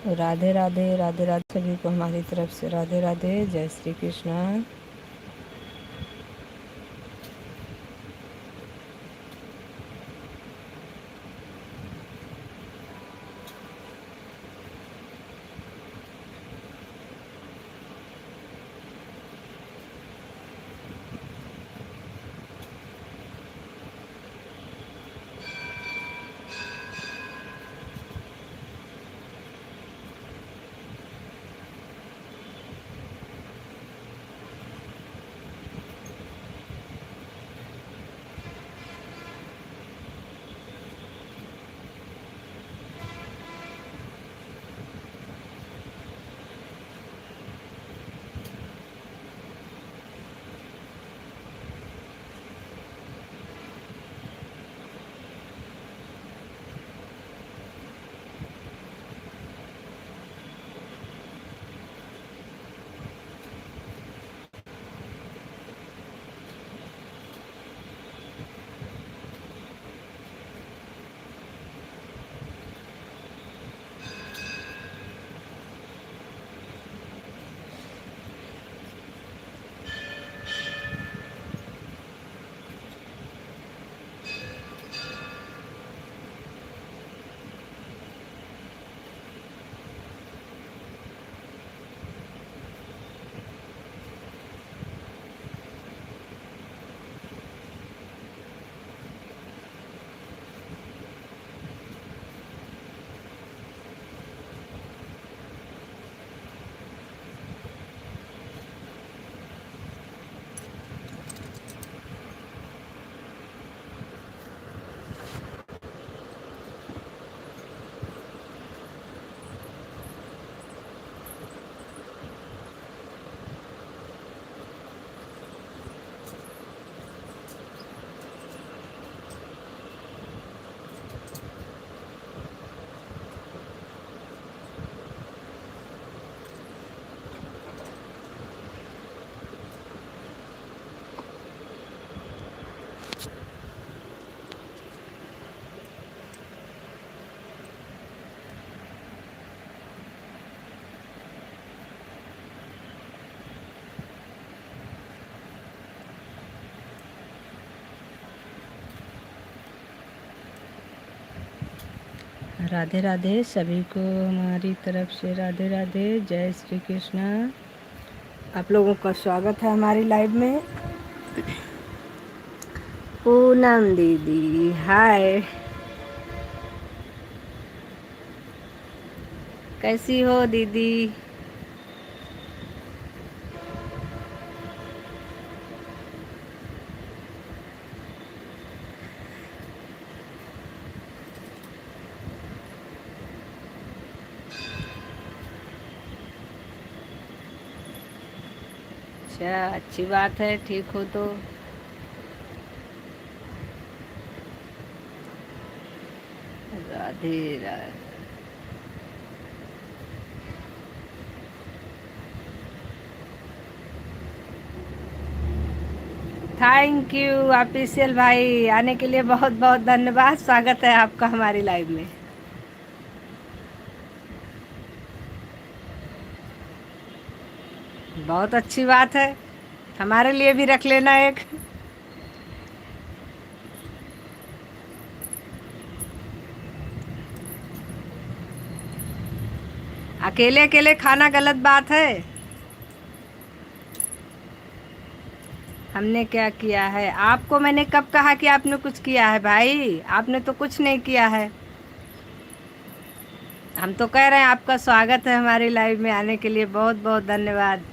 राधे राधे, राधे राधे सभी को हमारी तरफ से राधे राधे। जय श्री कृष्ण। राधे राधे सभी को हमारी तरफ से राधे राधे। जय श्री कृष्ण। आप लोगों का स्वागत है हमारी लाइव में। पूनम दीदी हाय, कैसी हो दीदी? अच्छा, अच्छी बात है, ठीक हो तो। Radhe Radhe. Thank you official भाई, आने के लिए बहुत बहुत धन्यवाद। स्वागत है आपका हमारी लाइव में। बहुत अच्छी बात है, हमारे लिए भी रख लेना एक। अकेले अकेले खाना गलत बात है। हमने क्या किया है? आपको मैंने कब कहा कि आपने कुछ किया है? भाई आपने तो कुछ नहीं किया है। हम तो कह रहे हैं आपका स्वागत है हमारी लाइव में, आने के लिए बहुत बहुत धन्यवाद।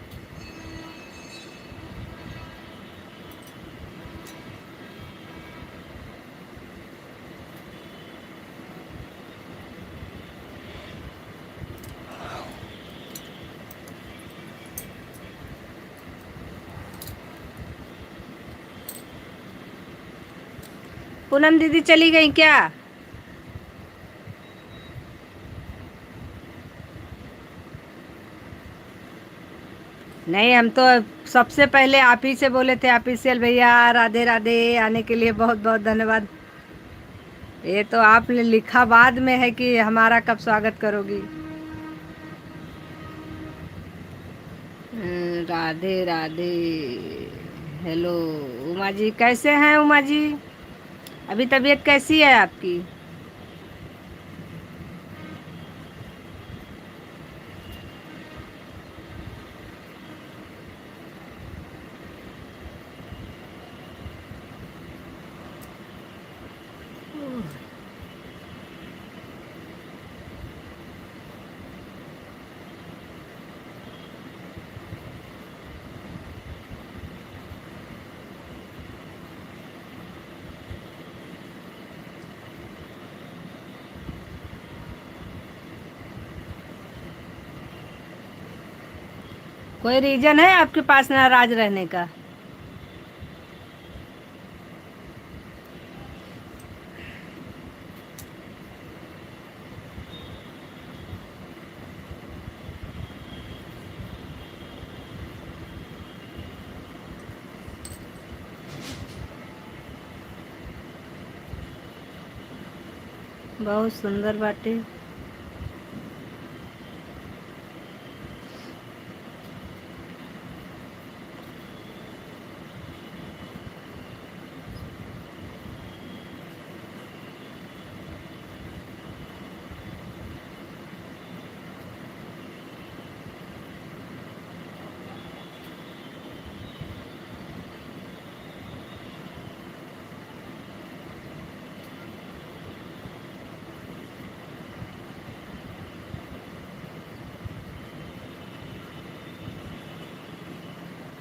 पूनम दीदी चली गई क्या? नहीं, हम तो सबसे पहले आप ही से बोले थे ऑफिशियल भैया राधे राधे, आने के लिए बहुत बहुत धन्यवाद। ये तो आपने लिखा बाद में है कि हमारा कब स्वागत करोगी। राधे राधे। हेलो उमा जी, कैसे हैं उमा जी? अभी तबीयत कैसी है आपकी? कोई रीजन है आपके पास नाराज रहने का? बहुत सुंदर बाटे।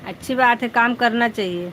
अच्छी बात है, काम करना चाहिए।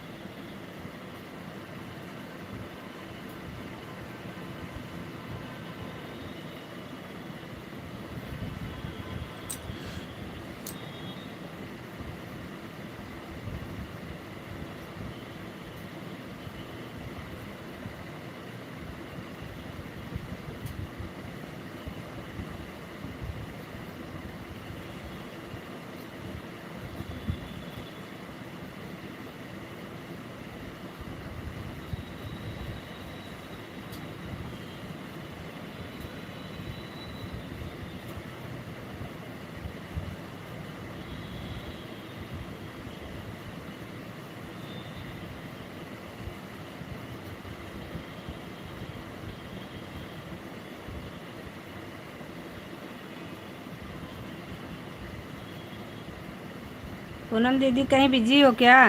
पूनम दीदी कहीं बिजी हो क्या?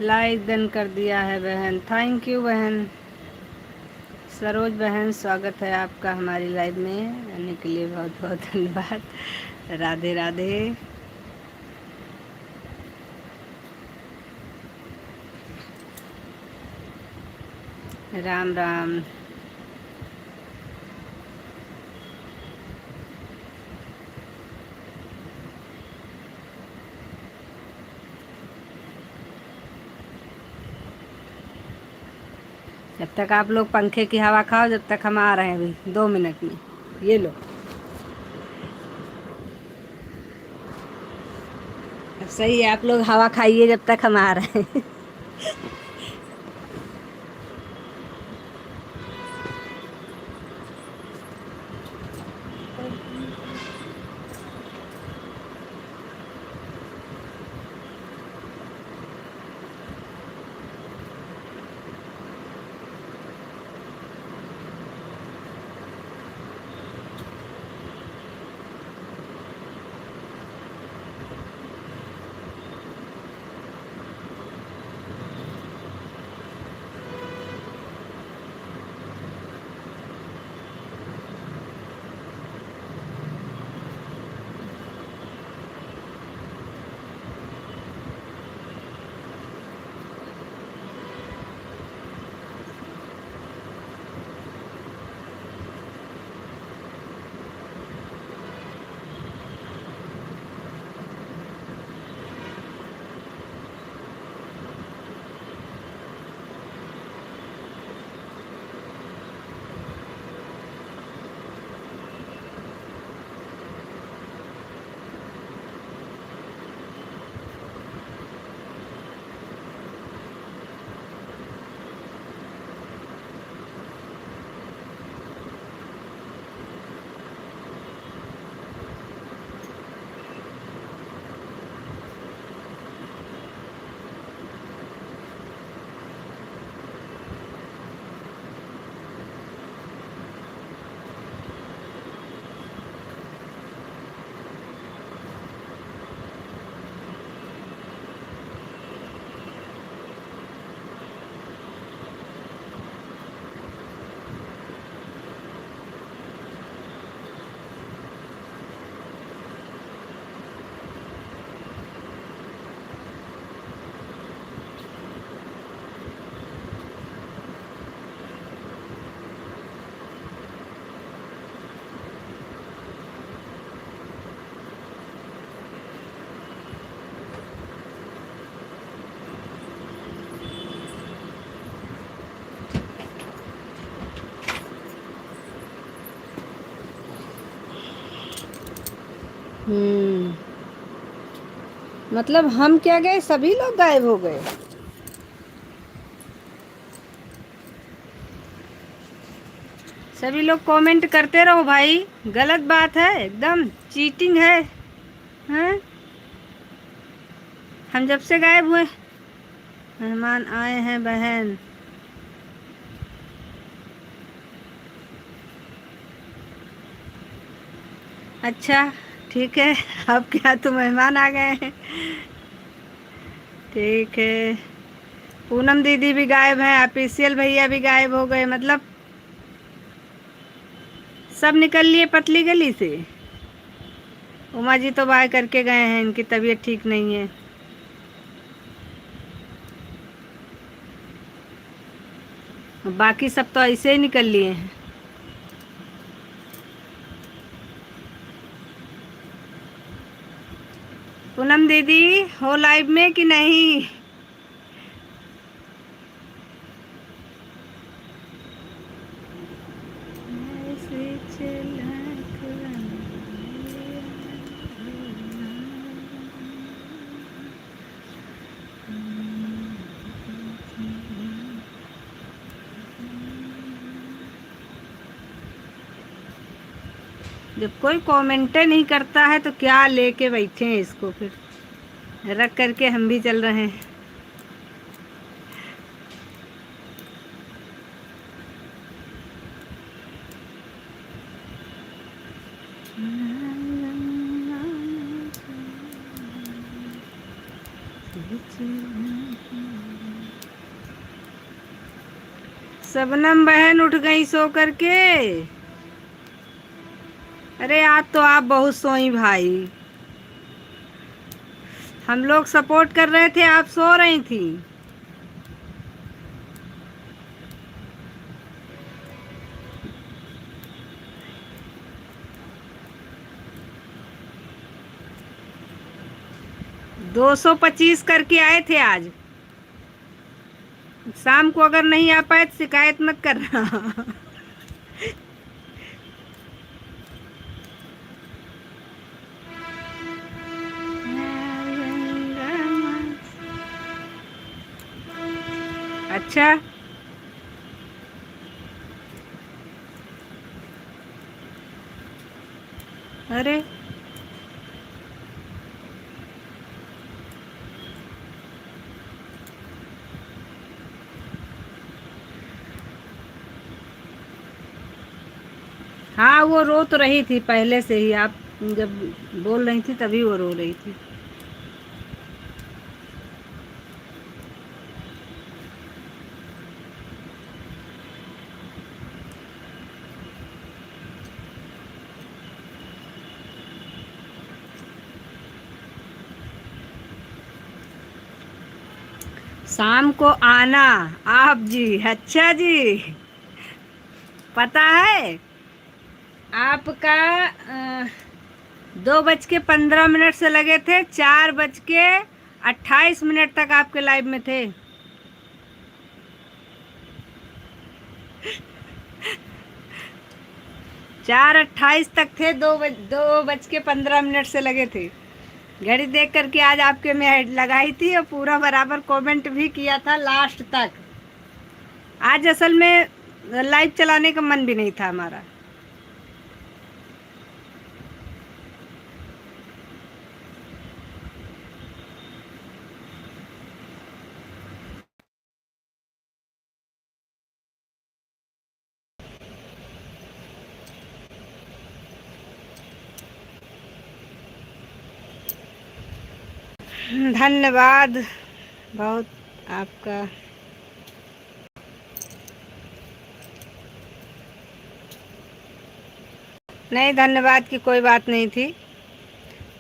लाइक डन कर दिया है बहन, थैंक यू बहन। सरोज बहन, स्वागत है आपका हमारी लाइव में आने के लिए, बहुत बहुत धन्यवाद। राधे राधे। राम राम। जब तक आप लोग पंखे की हवा खाओ, जब तक हम आ रहे हैं अभी 2 मिनट में। ये लो। सही है, आप लोग हवा खाइए जब तक हम आ रहे हैं। हम्म। मतलब हम क्या गए, सभी लोग गायब हो गए। सभी लोग कमेंट करते रहो भाई, गलत बात है, एकदम चीटिंग है। हैं? हम जब से गायब हुए, मेहमान आए हैं बहन। अच्छा, ठीक है। अब क्या, तो मेहमान आ गए हैं। ठीक है। पूनम दीदी भी गायब है, ऑफिशियल भैया भी गायब हो गए, मतलब सब निकल लिए पतली गली से। उमा जी तो बाय करके गए हैं, इनकी तबीयत ठीक नहीं है। बाकी सब तो ऐसे ही निकल लिए हैं। पूनम दीदी हो लाइव में कि नहीं? जब कोई कमेंट नहीं करता है तो क्या लेके बैठे हैं इसको, फिर रख करके हम भी चल रहे हैं। शबनम बहन उठ गई सो करके। अरे आज तो आप बहुत सोई भाई। हम लोग सपोर्ट कर रहे थे, आप सो रही थी। दो 225 करके आए थे आज। शाम को अगर नहीं आ पाए तो शिकायत मत करना। अच्छा, अरे हाँ, वो रो तो रही थी पहले से ही, आप जब बोल रही थी तभी वो रो रही थी। शाम को आना आप जी, अच्छा जी। पता है आपका 2:15 से लगे थे, 4:28 तक आपके लाइव में थे। 4:28 तक थे, 2:15 से लगे थे। घड़ी देख करके आज आपके में लगाई थी और पूरा बराबर कमेंट भी किया था लास्ट तक। आज असल में लाइव चलाने का मन भी नहीं था हमारा। धन्यवाद बहुत आपका। नहीं, धन्यवाद की कोई बात नहीं थी।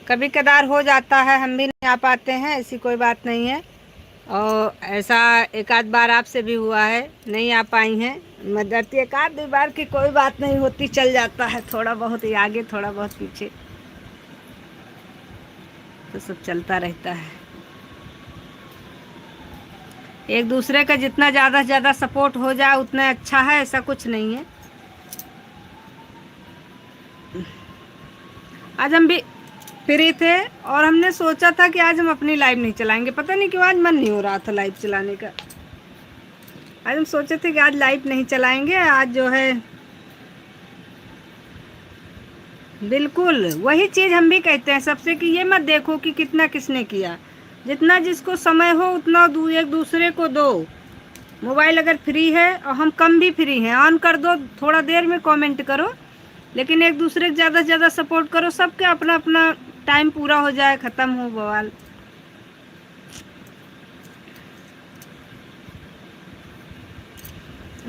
कभी कदार हो जाता है, हम भी नहीं आ पाते हैं, ऐसी कोई बात नहीं है। और ऐसा एक आध बार आपसे भी हुआ है, नहीं आ पाई हैं मदद, एक आध दो बार की कोई बात नहीं होती, चल जाता है, थोड़ा बहुत ही आगे थोड़ा बहुत पीछे, तो सब चलता रहता है। एक दूसरे का जितना ज़्यादा से ज़्यादा सपोर्ट हो जाए उतना अच्छा है, ऐसा कुछ नहीं है। आज हम भी फ्री थे और हमने सोचा था कि आज हम अपनी लाइव नहीं चलाएंगे, पता नहीं क्यों आज मन नहीं हो रहा था लाइव चलाने का। आज हम सोचे थे कि आज लाइव नहीं चलाएंगे, आज जो है बिल्कुल वही चीज़ हम भी कहते हैं सबसे कि ये मत देखो कि कितना किसने किया, जितना जिसको समय हो उतना एक दूसरे को दो। मोबाइल अगर फ्री है और हम कम भी फ्री हैं, ऑन कर दो, थोड़ा देर में कमेंट करो, लेकिन एक दूसरे को ज़्यादा से ज़्यादा सपोर्ट करो, सबके अपना अपना टाइम पूरा हो जाए, ख़त्म हो बवाल।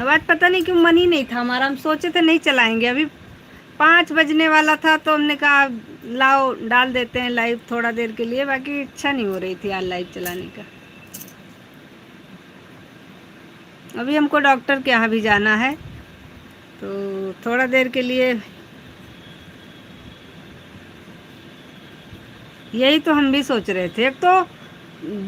अब आज पता नहीं क्यों मन ही नहीं था हमारा, हम सोचे थे नहीं चलाएंगे, अभी 5 बजने वाला था तो हमने कहा लाओ डाल देते हैं लाइव थोड़ा देर के लिए, बाकी इच्छा नहीं हो रही थी आज लाइव चलाने का। अभी हमको डॉक्टर के यहाँ भी जाना है, तो थोड़ा देर के लिए यही तो हम भी सोच रहे थे। एक तो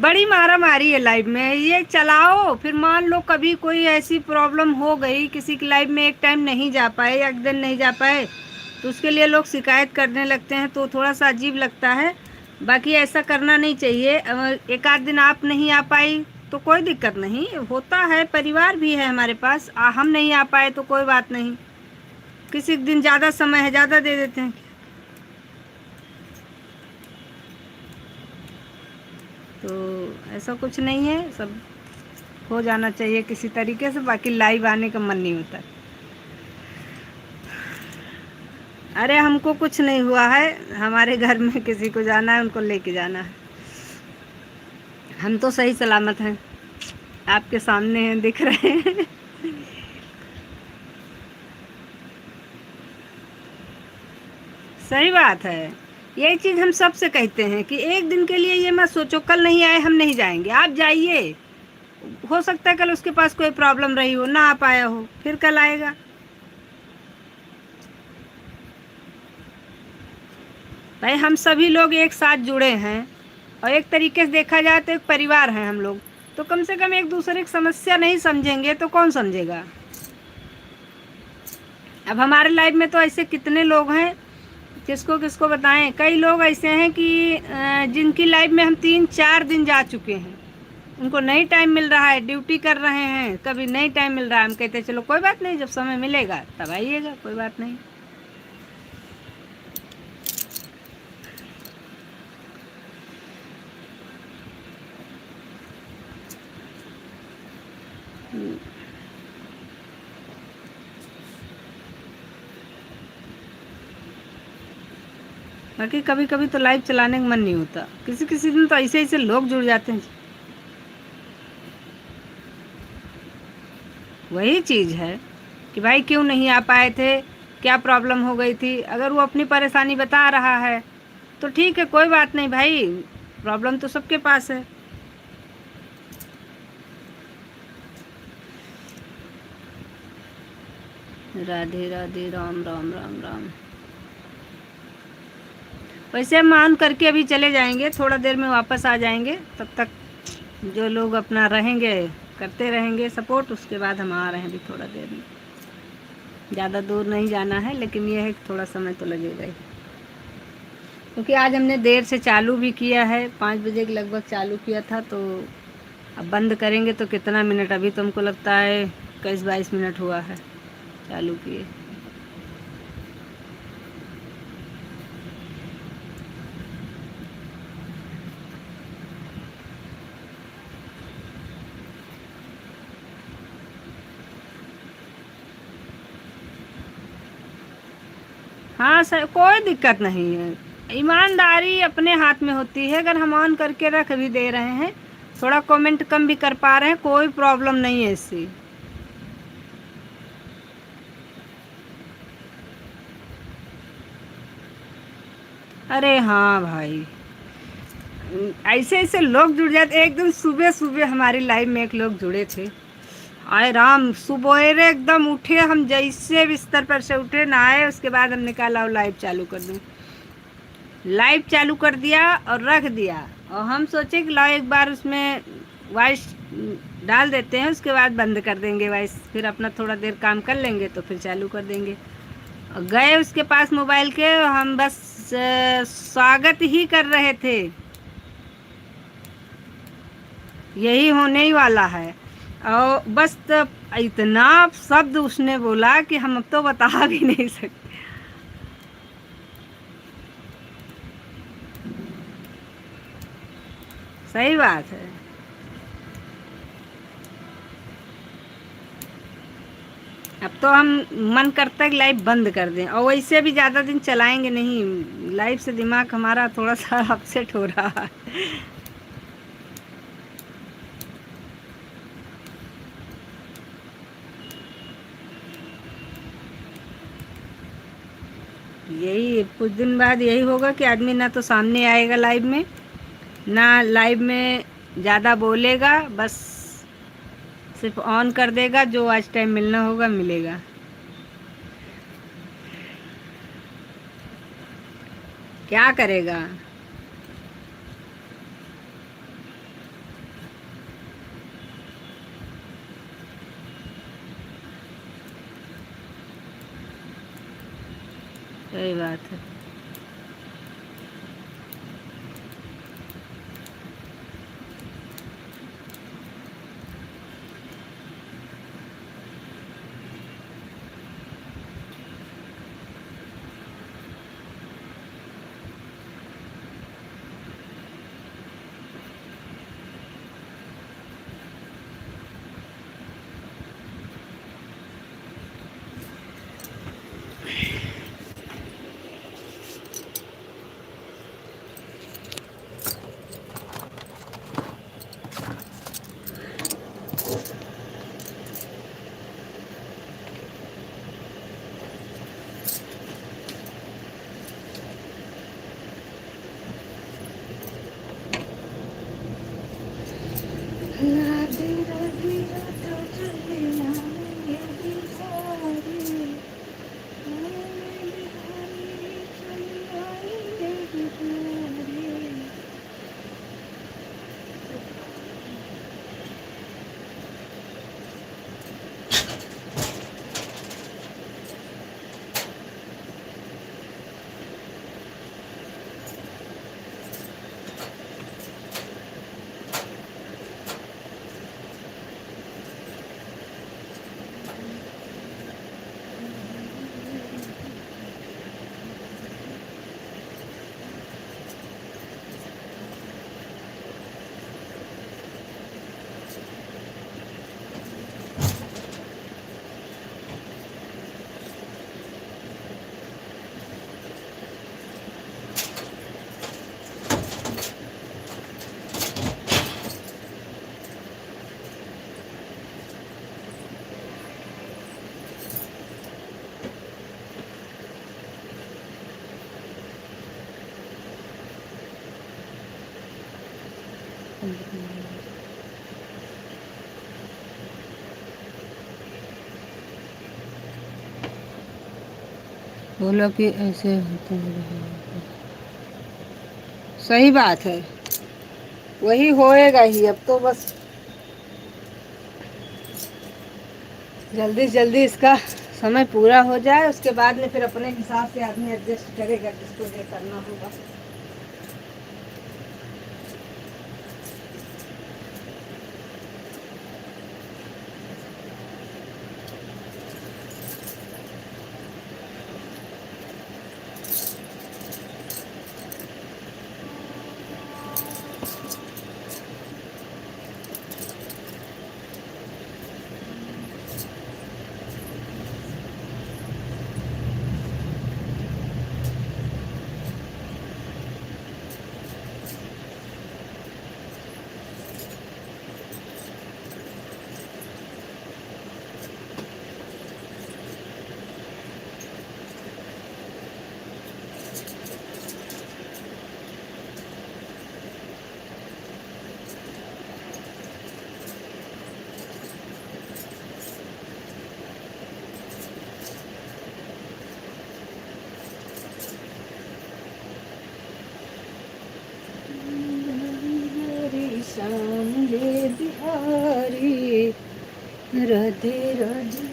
बड़ी मारा मारी है लाइव में, ये चलाओ फिर मान लो कभी कोई ऐसी प्रॉब्लम हो गई, किसी की लाइव में एक टाइम नहीं जा पाए या एक दिन नहीं जा पाए, तो उसके लिए लोग शिकायत करने लगते हैं, तो थोड़ा सा अजीब लगता है। बाकी ऐसा करना नहीं चाहिए। एक आध दिन आप नहीं आ पाई तो कोई दिक्कत नहीं, होता है, परिवार भी है हमारे पास, हम नहीं आ पाए तो कोई बात नहीं, किसी दिन ज़्यादा समय है ज़्यादा दे देते हैं, तो ऐसा कुछ नहीं है, सब हो जाना चाहिए किसी तरीके से। बाकी लाइव आने का मन नहीं होता। अरे हमको कुछ नहीं हुआ है, हमारे घर में किसी को जाना है, उनको लेके जाना है, हम तो सही सलामत हैं, आपके सामने हैं, दिख रहे हैं। सही बात है, यही चीज़ हम सबसे कहते हैं कि एक दिन के लिए ये मत सोचो कल नहीं आए हम नहीं जाएंगे, आप जाइए, हो सकता है कल उसके पास कोई प्रॉब्लम रही हो, ना आ पाया हो, फिर कल आएगा। भाई हम सभी लोग एक साथ जुड़े हैं और एक तरीके से देखा जाए तो एक परिवार है हम लोग, तो कम से कम एक दूसरे की समस्या नहीं समझेंगे तो कौन समझेगा। अब हमारे लाइफ में तो ऐसे कितने लोग हैं, किसको किसको बताएं। कई लोग ऐसे हैं कि जिनकी लाइफ में हम 3-4 दिन जा चुके हैं, उनको नहीं टाइम मिल रहा है, ड्यूटी कर रहे हैं, कभी नहीं टाइम मिल रहा है, हम कहते हैं चलो कोई बात नहीं, जब समय मिलेगा तब आइएगा, कोई बात नहीं। बाकी कभी कभी तो लाइव चलाने का मन नहीं होता, किसी किसी दिन तो ऐसे ऐसे लोग जुड़ जाते हैं। वही चीज़ है कि भाई क्यों नहीं आ पाए थे, क्या प्रॉब्लम हो गई थी। अगर वो अपनी परेशानी बता रहा है तो ठीक है, कोई बात नहीं भाई, प्रॉब्लम तो सबके पास है। राधे राधे, राम राम राम राम। वैसे हम ऑन करके अभी चले जाएंगे, थोड़ा देर में वापस आ जाएंगे, तब तक जो लोग अपना रहेंगे करते रहेंगे सपोर्ट, उसके बाद हम आ रहे हैं अभी थोड़ा देर में। ज़्यादा दूर नहीं जाना है, लेकिन यह है कि थोड़ा समय तो लगेगा ही, क्योंकि आज हमने देर से चालू भी किया है, 5 बजे के लगभग चालू किया था। तो अब बंद करेंगे तो कितना मिनट, अभी तो हमको लगता है 21-22 मिनट हुआ है चालू किए। हाँ सर, कोई दिक्कत नहीं है, ईमानदारी अपने हाथ में होती है। अगर हम ऑन करके रख भी दे रहे हैं, थोड़ा कमेंट कम भी कर पा रहे हैं, कोई प्रॉब्लम नहीं है इससे। अरे हाँ भाई, ऐसे ऐसे लोग जुड़ जाते। एक दिन सुबह सुबह हमारी लाइव में एक लोग जुड़े थे, आए राम, सुबह एकदम उठे, हम जैसे बिस्तर पर से उठे नहाए, उसके बाद हमने कहा लाओ लाइव चालू कर दूँ। लाइव चालू कर दिया और रख दिया, और हम सोचे कि लाओ एक बार उसमें वॉइस डाल देते हैं, उसके बाद बंद कर देंगे वॉइस, फिर अपना थोड़ा देर काम कर लेंगे तो फिर चालू कर देंगे। और गए उसके पास मोबाइल के, हम बस स्वागत ही कर रहे थे, यही होने ही वाला है। और बस तो इतना शब्द उसने बोला कि हम अब तो बता भी नहीं सकते। सही बात है। अब तो हम मन करता है कि लाइव बंद कर दें, और वैसे भी ज़्यादा दिन चलाएंगे नहीं, लाइव से दिमाग हमारा थोड़ा सा अपसेट हो रहा है। यही कुछ दिन बाद यही होगा कि आदमी ना तो सामने आएगा लाइव में, ना लाइव में ज़्यादा बोलेगा, बस सिर्फ ऑन कर देगा, जो आज टाइम मिलना होगा मिलेगा। क्या करेगा। सही बात है। बोलो कि ऐसे होते हैं। सही बात है, वही होएगा ही। अब तो बस जल्दी से जल्दी इसका समय पूरा हो जाए, उसके बाद में फिर अपने हिसाब से आदमी एडजस्ट करेगा जिसको जो करना होगा। श्याम ये बिहारी, राधे राधे।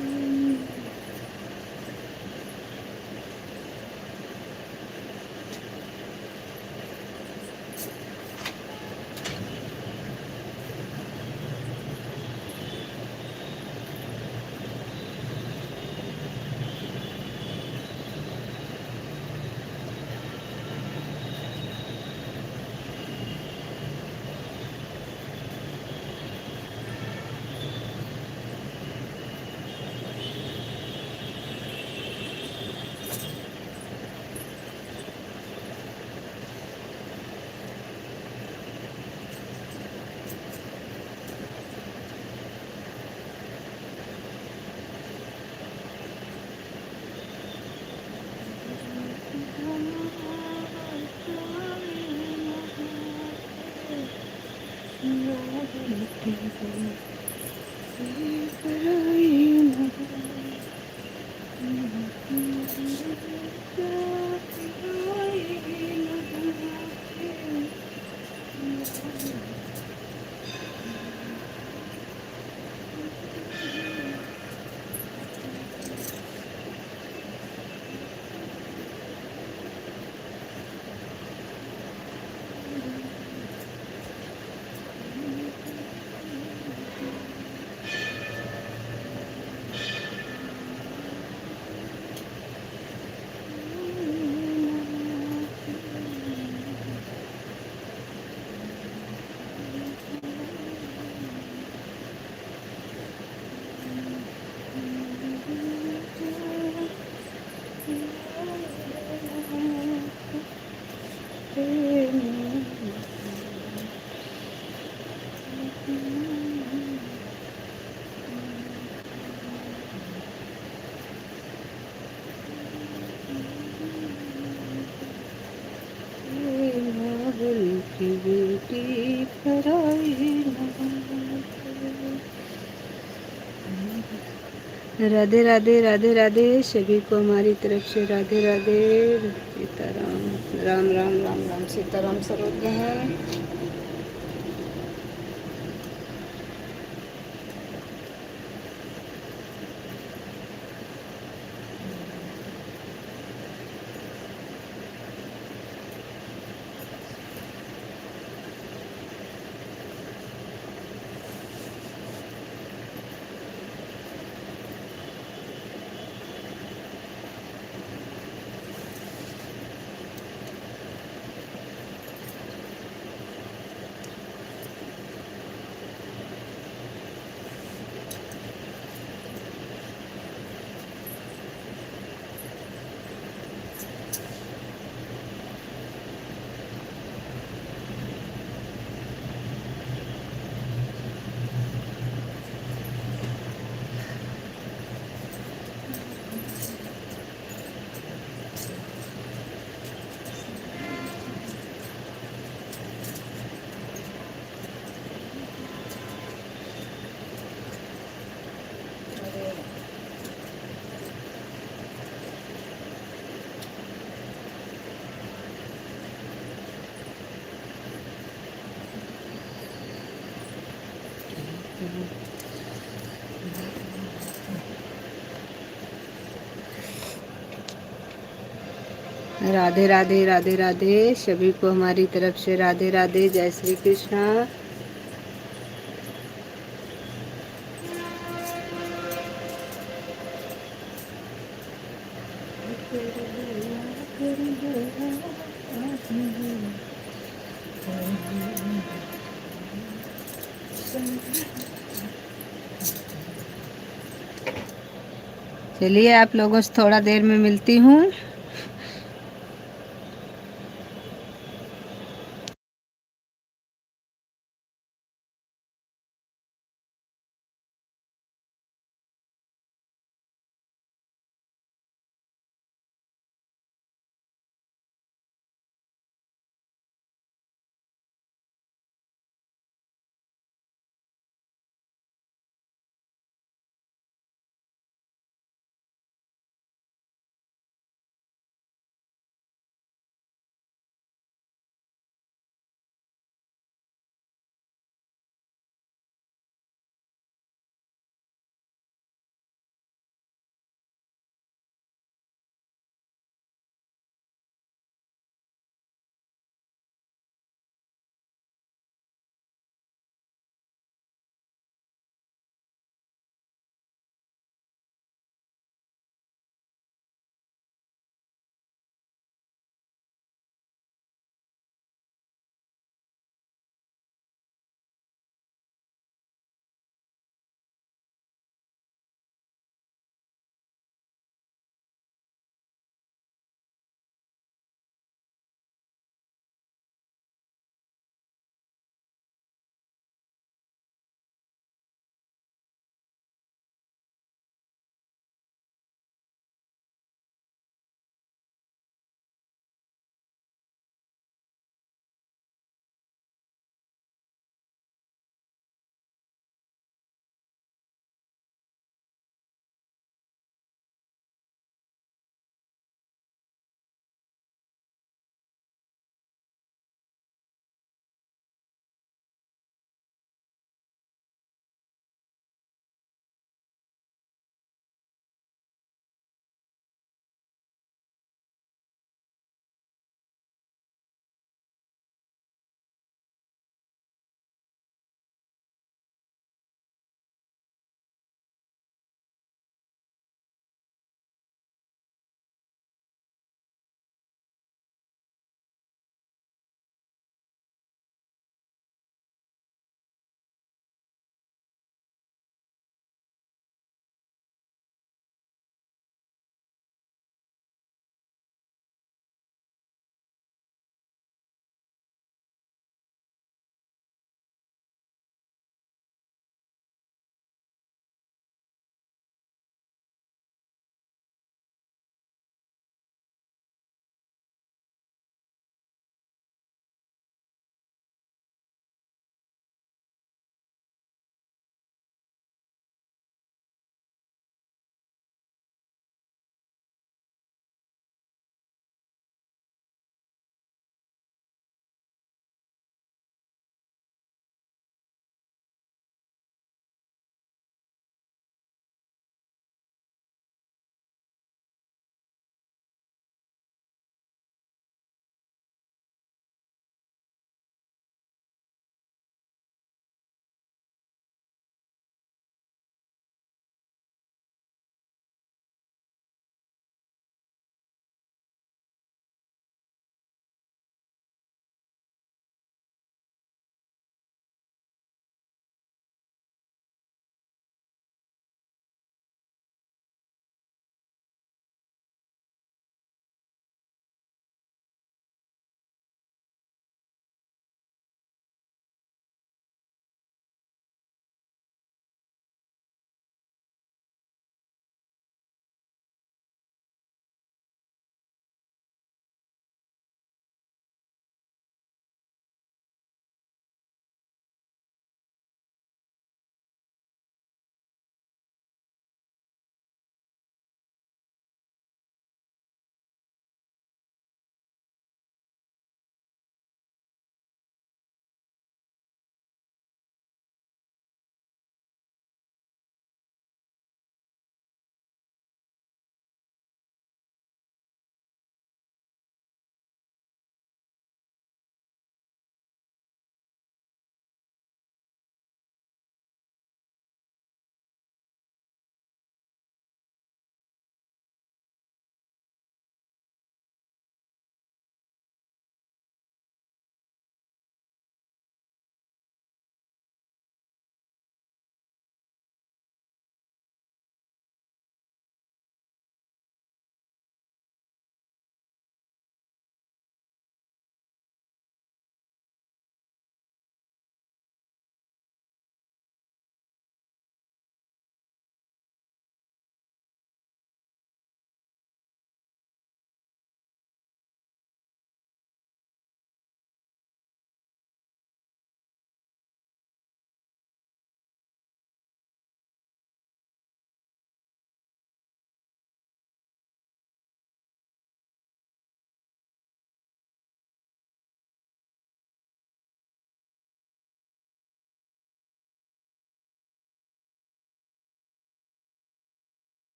की बेटी पराई ना। राधे राधे राधे राधे, सभी को हमारी तरफ से राधे राधे, सीताराम। राम राम राम राम, सीताराम सर्वज्ञ है। राधे राधे राधे राधे, सभी को हमारी तरफ से राधे राधे, जय श्री कृष्णा। चलिए आप लोगों से थोड़ा देर में मिलती हूँ।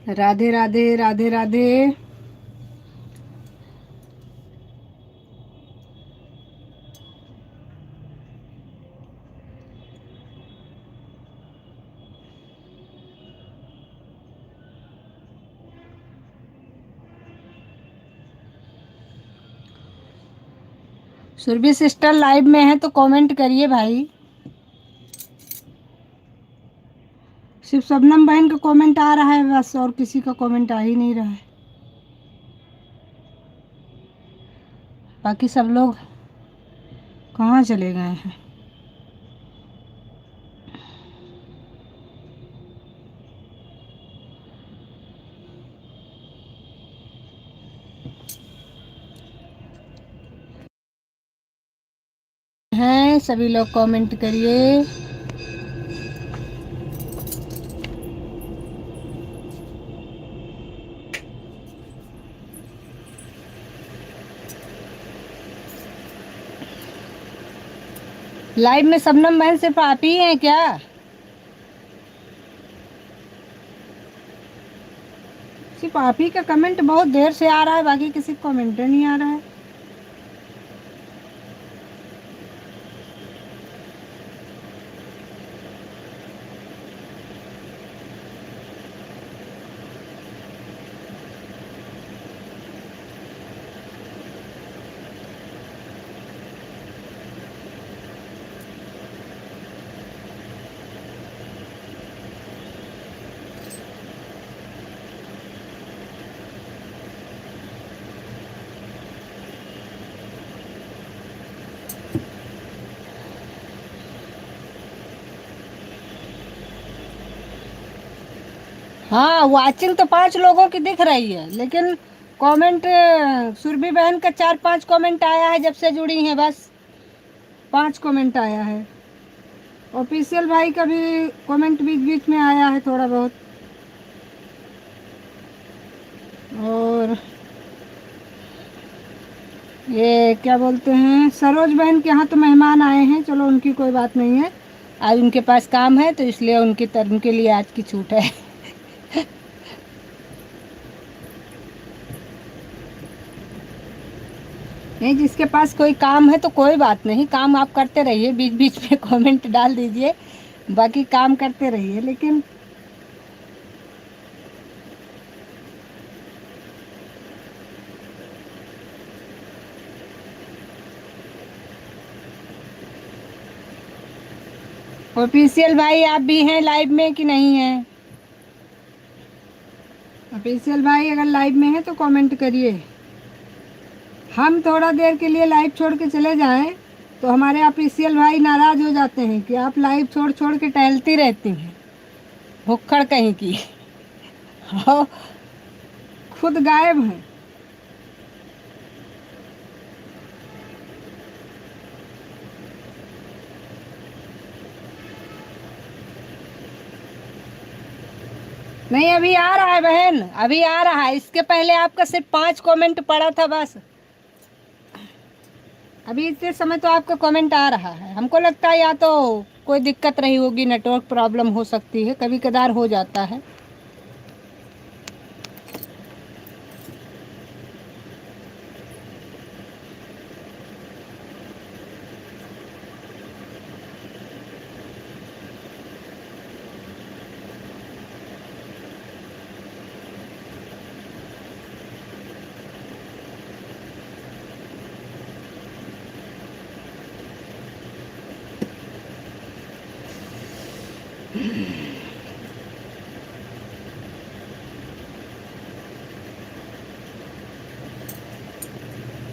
राधे राधे राधे राधे। सुरभि सिस्टर लाइव में है तो कमेंट करिए भाई। सिर्फ शबनम बहन का कमेंट आ रहा है बस, और किसी का कमेंट आ ही नहीं रहा है। बाकी सब लोग कहाँ चले गए हैं? हैं सभी लोग कमेंट करिए। लाइव में शबनम बहन सिर्फ आप ही हैं क्या? सिर्फ आप ही का कमेंट बहुत देर से आ रहा है, बाकी किसी का कमेंट नहीं आ रहा है। हाँ, वाचिंग तो 5 लोगों की दिख रही है, लेकिन कमेंट सुरभि बहन का 4-5 कमेंट आया है जब से जुड़ी हैं, बस 5 कमेंट आया है। ऑफिशियल भाई का भी कमेंट बीच बीच में आया है थोड़ा बहुत। और ये क्या बोलते हैं, सरोज बहन के यहाँ तो मेहमान आए हैं, चलो उनकी कोई बात नहीं है, आज उनके पास काम है तो इसलिए उनके लिए आज की छूट है। नहीं, जिसके पास कोई काम है तो कोई बात नहीं, काम आप करते रहिए, बीच बीच में कमेंट डाल दीजिए, बाकी काम करते रहिए। लेकिन ऑफिशियल भाई आप भी हैं लाइव में कि नहीं हैं? ऑफिशियल भाई अगर लाइव में है तो कमेंट करिए। हम थोड़ा देर के लिए लाइव छोड़ के चले जाएं तो हमारे ऑफिशियल भाई नाराज हो जाते हैं कि आप लाइव छोड़ छोड़ के टहलती रहती हैं, भुक्खड़ कहीं की। हाँ, खुद गायब हैं। नहीं, अभी आ रहा है बहन, अभी आ रहा है। इसके पहले आपका सिर्फ 5 कमेंट पड़ा था बस। अभी इतने समय तो आपका कमेंट आ रहा है। हमको लगता है या तो कोई दिक्कत रही होगी, नेटवर्क प्रॉब्लम हो सकती है, कभी कदार हो जाता है।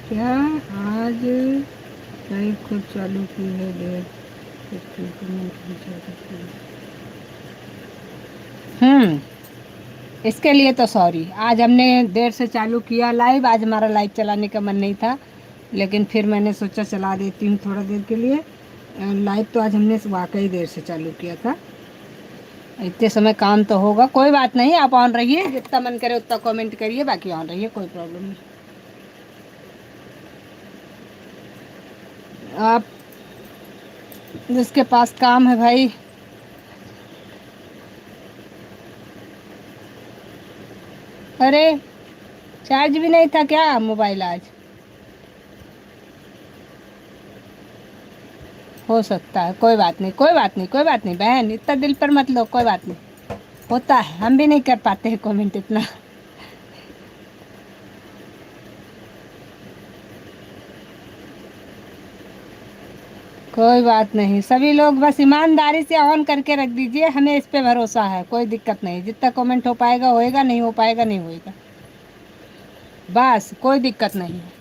क्या आज लाइव खुद चालू की है? देर इसके लिए तो सॉरी। आज हमने देर से चालू किया लाइव, आज हमारा लाइव चलाने का मन नहीं था, लेकिन फिर मैंने सोचा चला देती हूँ थोड़ा देर के लिए लाइव। तो आज हमने वाकई देर से चालू किया था। इतने समय काम तो होगा, कोई बात नहीं, आप ऑन रहिए, जितना मन करे उतना कमेंट करिए, बाकी ऑन रहिए, कोई प्रॉब्लम नहीं। आप जिसके पास काम है भाई, अरे चार्ज भी नहीं था क्या मोबाइल आज? हो सकता है, कोई बात नहीं, कोई बात नहीं, कोई बात नहीं बहन, इतना दिल पर मत लो, कोई बात नहीं। होता है, हम भी नहीं कर पाते हैं कमेंट इतना। कोई बात नहीं, सभी लोग बस ईमानदारी से ऑन करके रख दीजिए, हमें इस पे भरोसा है, कोई दिक्कत नहीं, जितना कमेंट हो पाएगा होएगा, नहीं हो पाएगा नहीं होएगा, बस कोई दिक्कत नहीं है।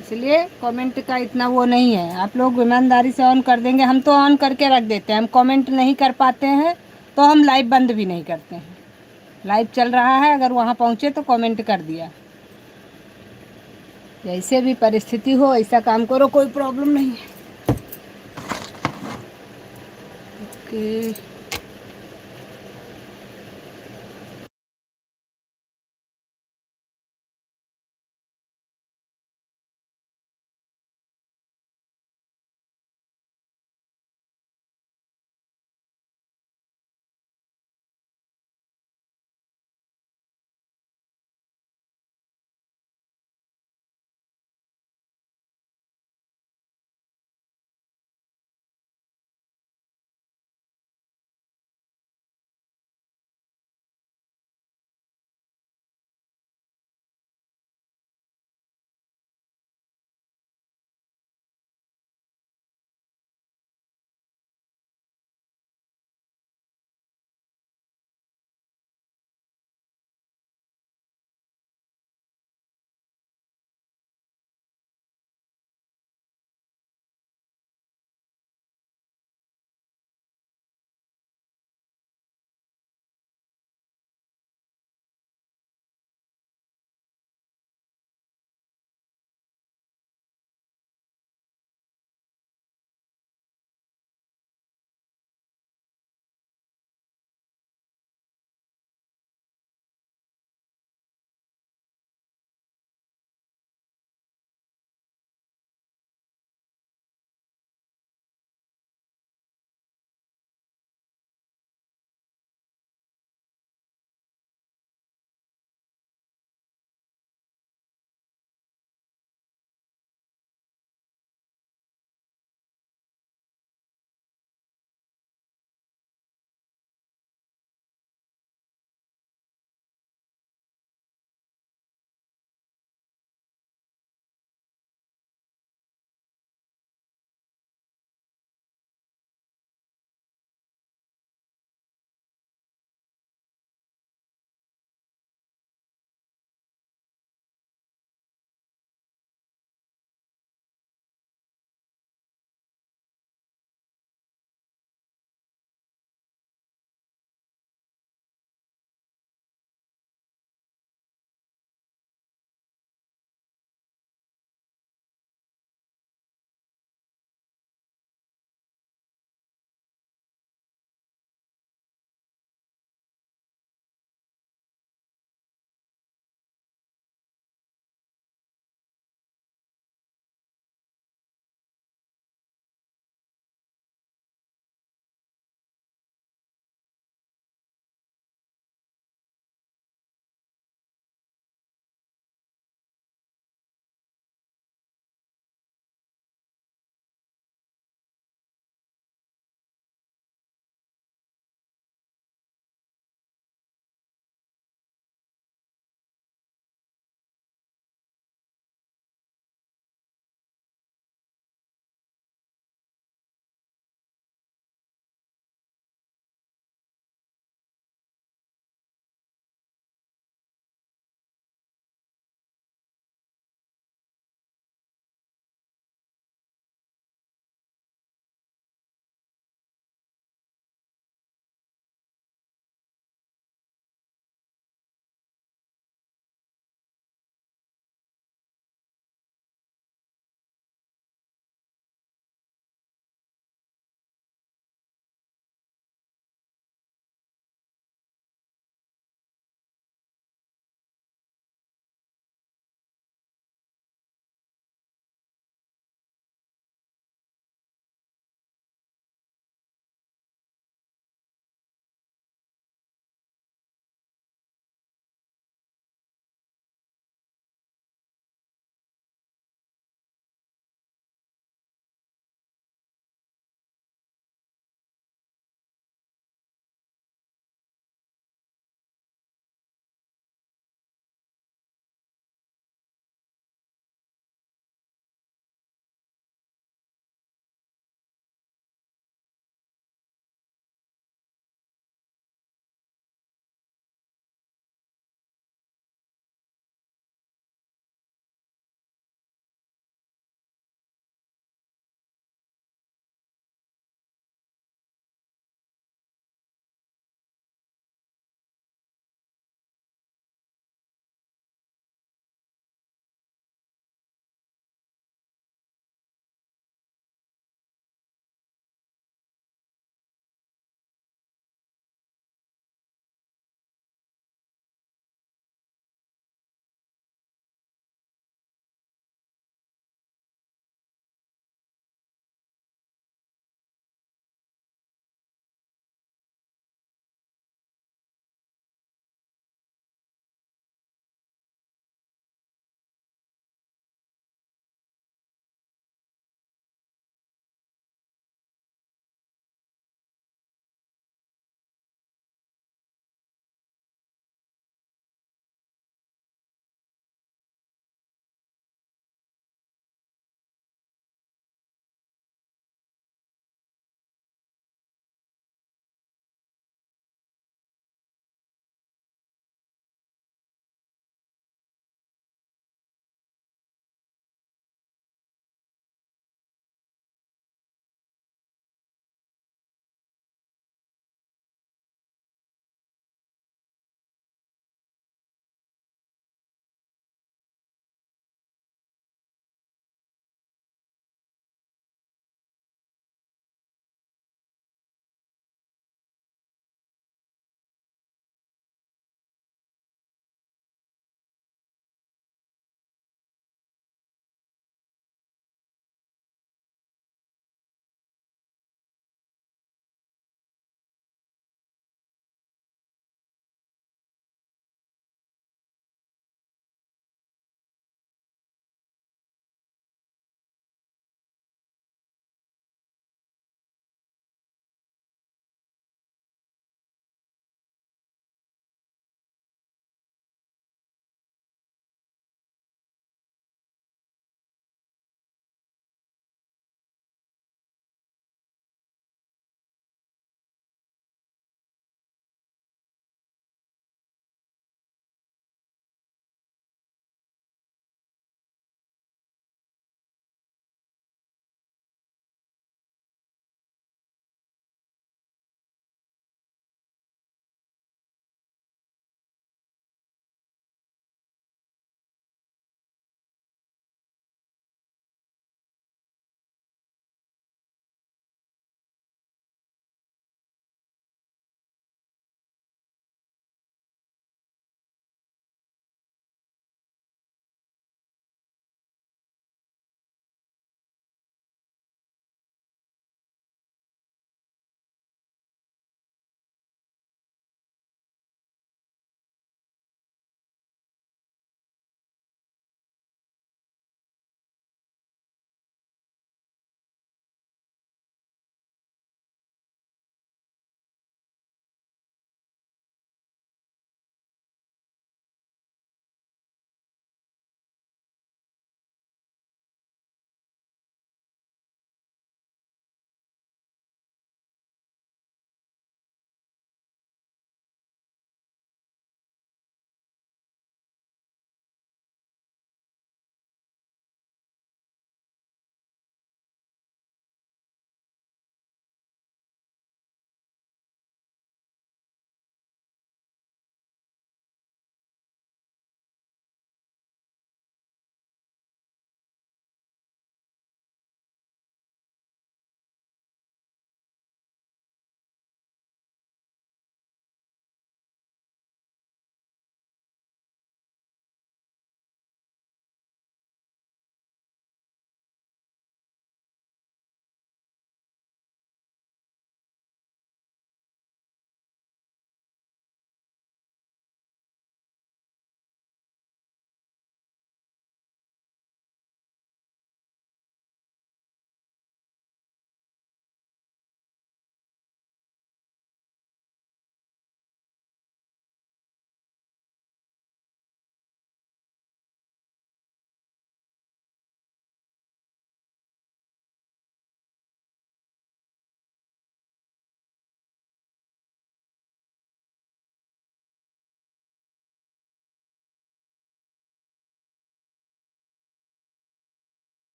इसलिए कमेंट का इतना वो नहीं है, आप लोग ईमानदारी से ऑन कर देंगे, हम तो ऑन करके रख देते हैं, हम कमेंट नहीं कर पाते हैं तो हम लाइव बंद भी नहीं करते हैं। लाइव चल रहा है, अगर वहाँ पहुँचे तो कमेंट कर दिया। जैसे भी परिस्थिति हो ऐसा काम करो, कोई प्रॉब्लम नहीं है। ओके।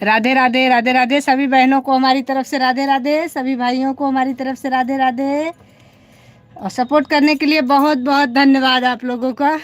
राधे राधे, राधे राधे। सभी बहनों को हमारी तरफ से राधे राधे, सभी भाइयों को हमारी तरफ से राधे राधे। और सपोर्ट करने के लिए बहुत बहुत धन्यवाद आप लोगों का।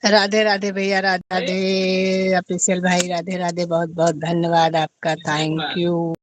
राधे राधे भैया, राधे राधे ऑफिशियल भाई, राधे राधे, बहुत बहुत धन्यवाद आपका, थैंक यू।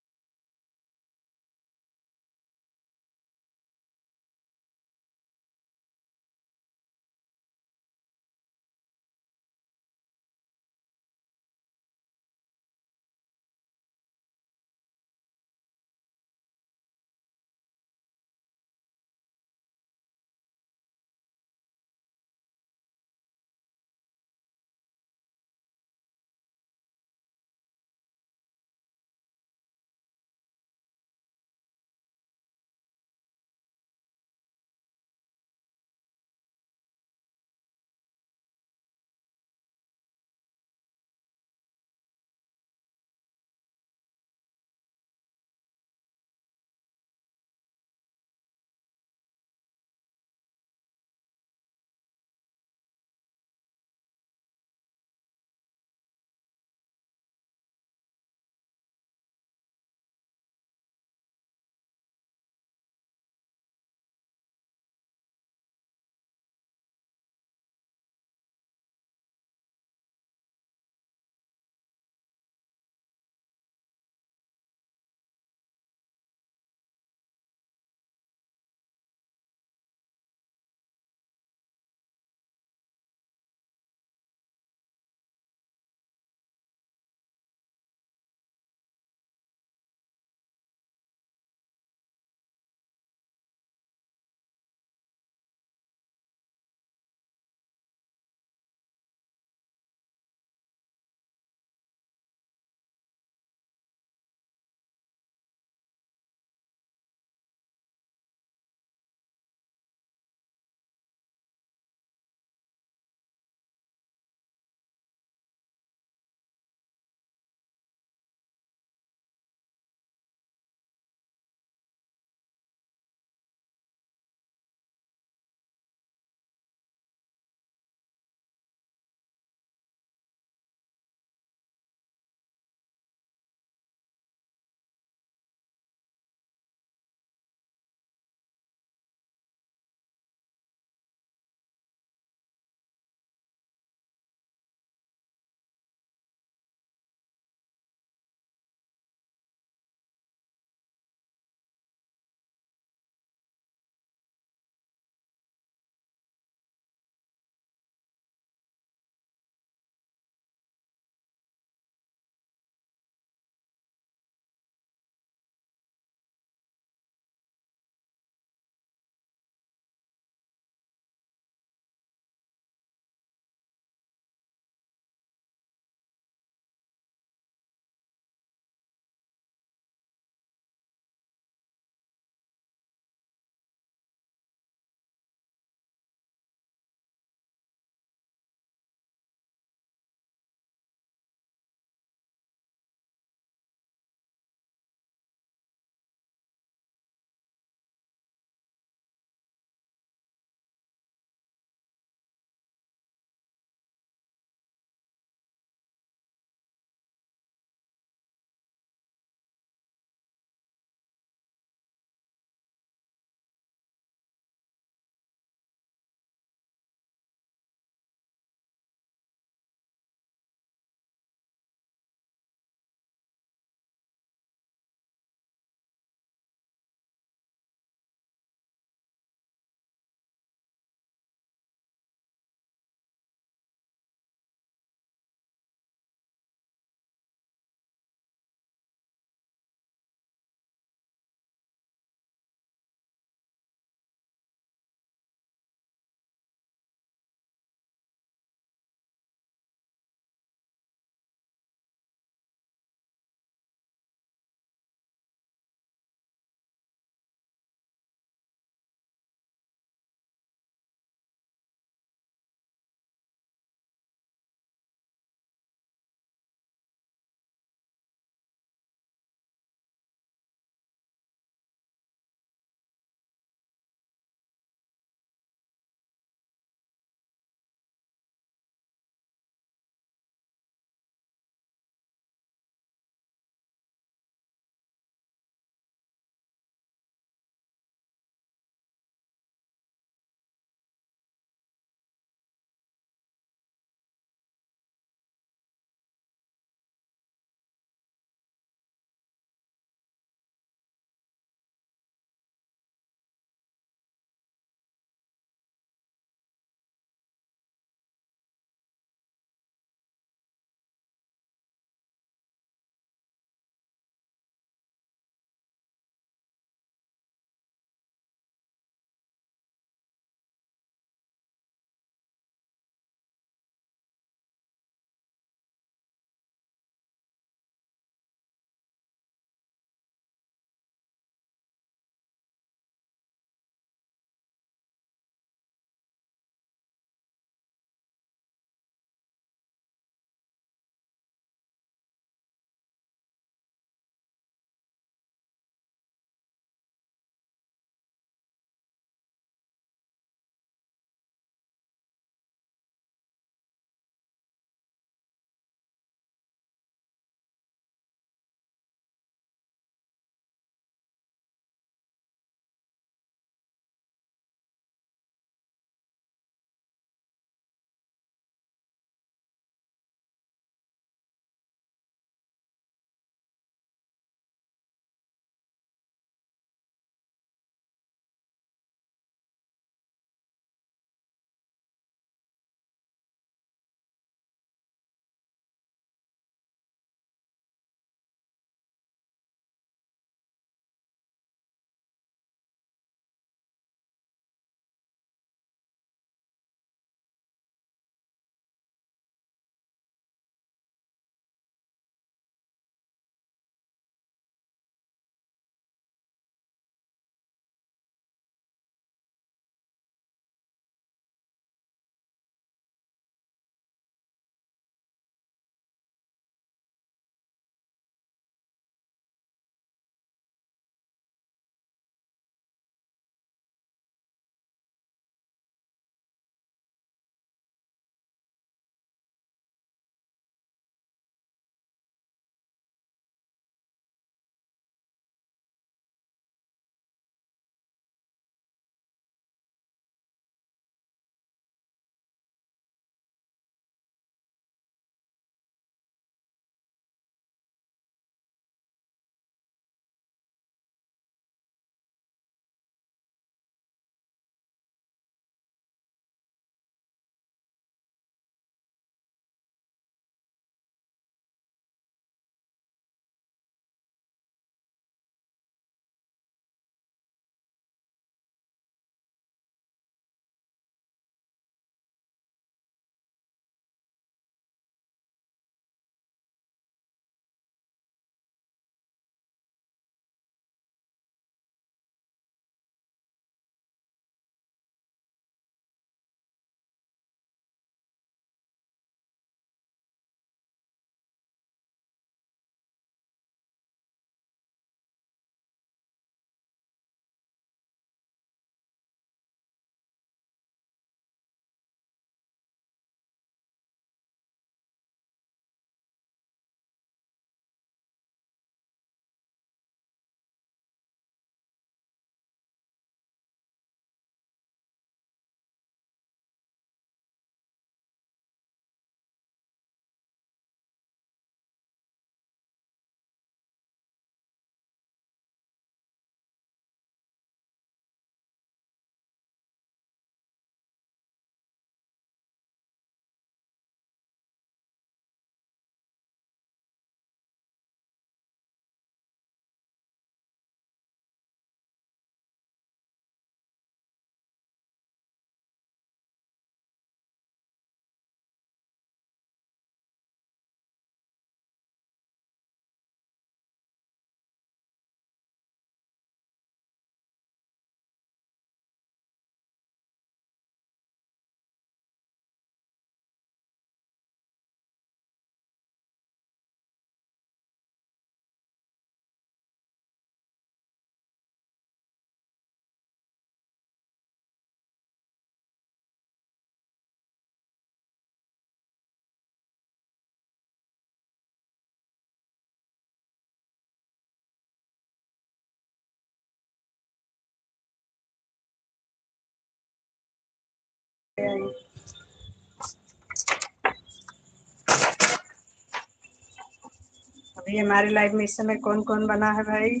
अभी हमारी लाइफ में इस समय कौन कौन बना है भाई?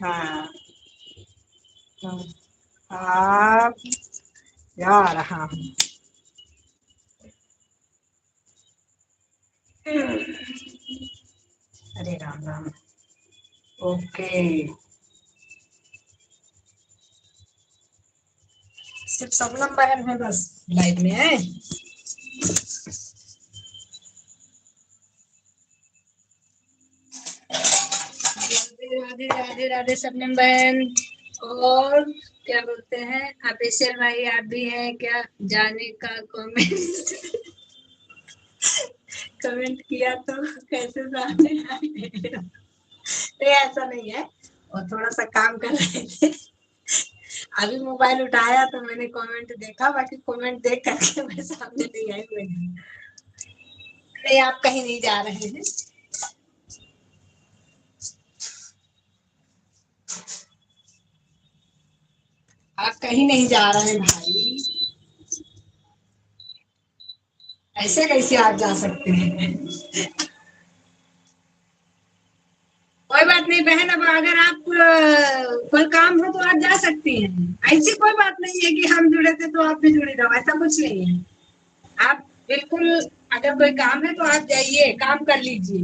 हाँ। आप जा रहा हूँ। अरे राम राम। ओके। सिर्फ शबनम बहन है बस लाइफ में है। राधे राधे राधे राधे शबनम बहन। और क्या बोलते हैं ऑफिशियल भाई, आप भी हैं क्या? जाने का कमेंट कमेंट किया तो कैसे जाने आए? नहीं ऐसा नहीं है, और थोड़ा सा काम कर रहे थे। अभी मोबाइल उठाया तो मैंने कमेंट देखा, बाकी कमेंट देख करके मैं सामने नहीं आई। नहीं आप कहीं नहीं जा रहे हैं। आप कहीं नहीं जा रहे हैं भाई। ऐसे कैसे आप जा सकते हैं? कोई बात नहीं बहन, अब अगर आप कोई काम हो तो आप जा सकती हैं। ऐसी कोई बात नहीं है कि हम जुड़े थे तो आप भी जुड़ी रहो, ऐसा कुछ नहीं है। आप बिल्कुल, अगर कोई काम है तो आप जाइए, काम कर लीजिए।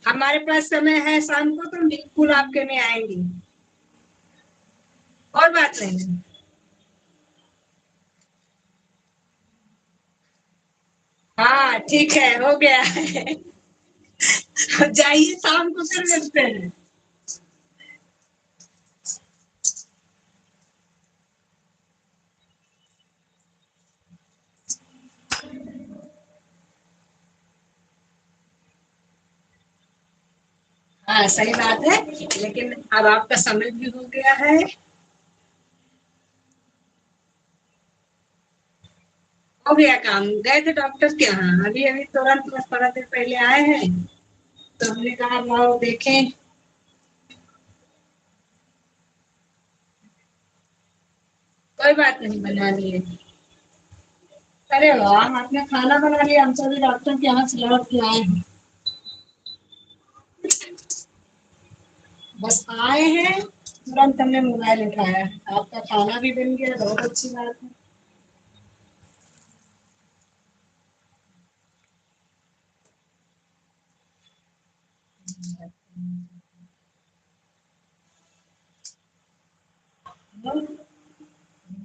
हमारे पास समय है शाम को, तो हम बिल्कुल आपके में आएंगे। और बात नहीं है। हाँ ठीक है, हो गया है। जाइए, शाम को फिर मिलते हैं। हाँ सही बात है, लेकिन अब आपका समय भी हो गया है। हो गया काम, गए थे डॉक्टर के यहाँ, अभी अभी तुरंत बस थोड़ा देर पहले आए हैं। तो हमने कहा लाओ देखें। कोई बात नहीं, बना लिए। अरे वाह, आपने खाना बना लिया, हम सभी डॉक्टर के यहाँ से लौट के आए हैं। बस आए हैं, तुरंत हमने मोबाइल उठाया। आपका खाना भी बन गया, बहुत अच्छी बात है।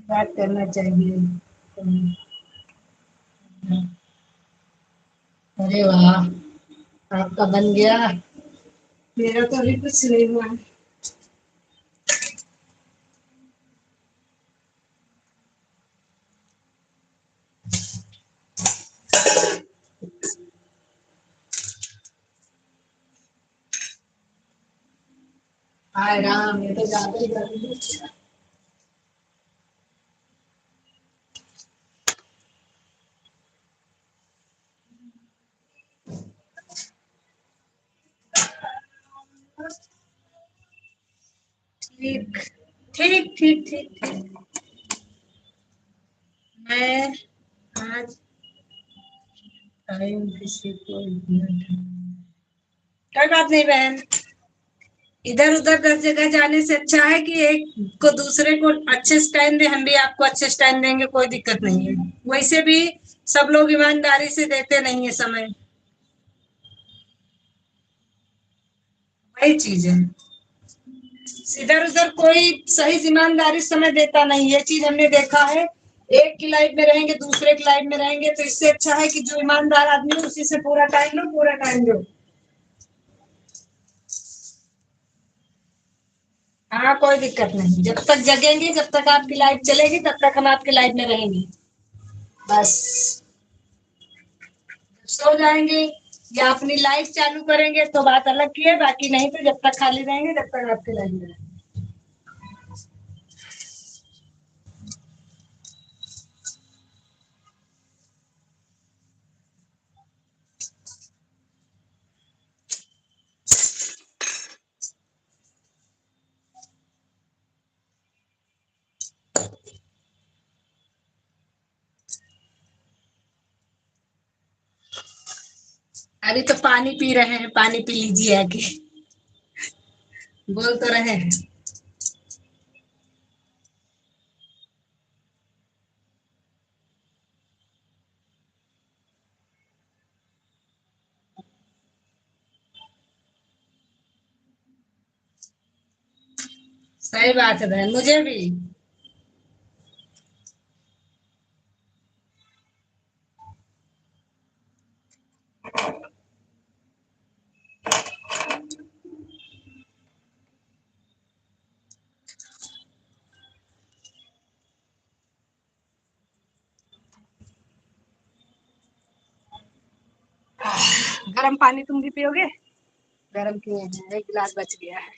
बात करना चाहिए। अरे वाह, आपका बन गया, मेरा तो अभी कुछ नहीं हुआ। हाय राम, ये तो ज्यादा ही गर्मी है। ठीक ठीक ठीक ठीक ठीक। मैं आज टाइम किसी को कोई बात नहीं बहन, इधर उधर 10 जगह जाने से अच्छा है कि एक को दूसरे को अच्छे से टाइम दे, हम भी आपको अच्छे से टाइम देंगे, कोई दिक्कत नहीं है। वैसे भी सब लोग ईमानदारी से देते नहीं है समय, वही चीज है। इधर उधर कोई सही ईमानदारी से समय देता नहीं, ये चीज हमने देखा है। एक की लाइफ में रहेंगे, दूसरे की लाइफ में रहेंगे, तो इससे अच्छा है कि जो ईमानदार आदमी है उसी से पूरा टाइम लो, पूरा टाइम दो। हाँ कोई दिक्कत नहीं, जब तक जगेंगे, जब तक आपकी लाइफ चलेगी, तब तक हम आपकी लाइफ में रहेंगे। बस सो जाएंगे या अपनी लाइफ चालू करेंगे तो बात अलग की है, बाकी नहीं तो जब तक खाली रहेंगे, जब तक आपकी लाइफ में रहेंगे। अरे तो पानी पी रहे हैं, पानी पी लीजिए आके। बोल तो रहे हैं। सही बात है बहन, मुझे भी। गर्म पानी तुम भी पियोगे? गर्म किए हैं, एक गिलास बच गया है।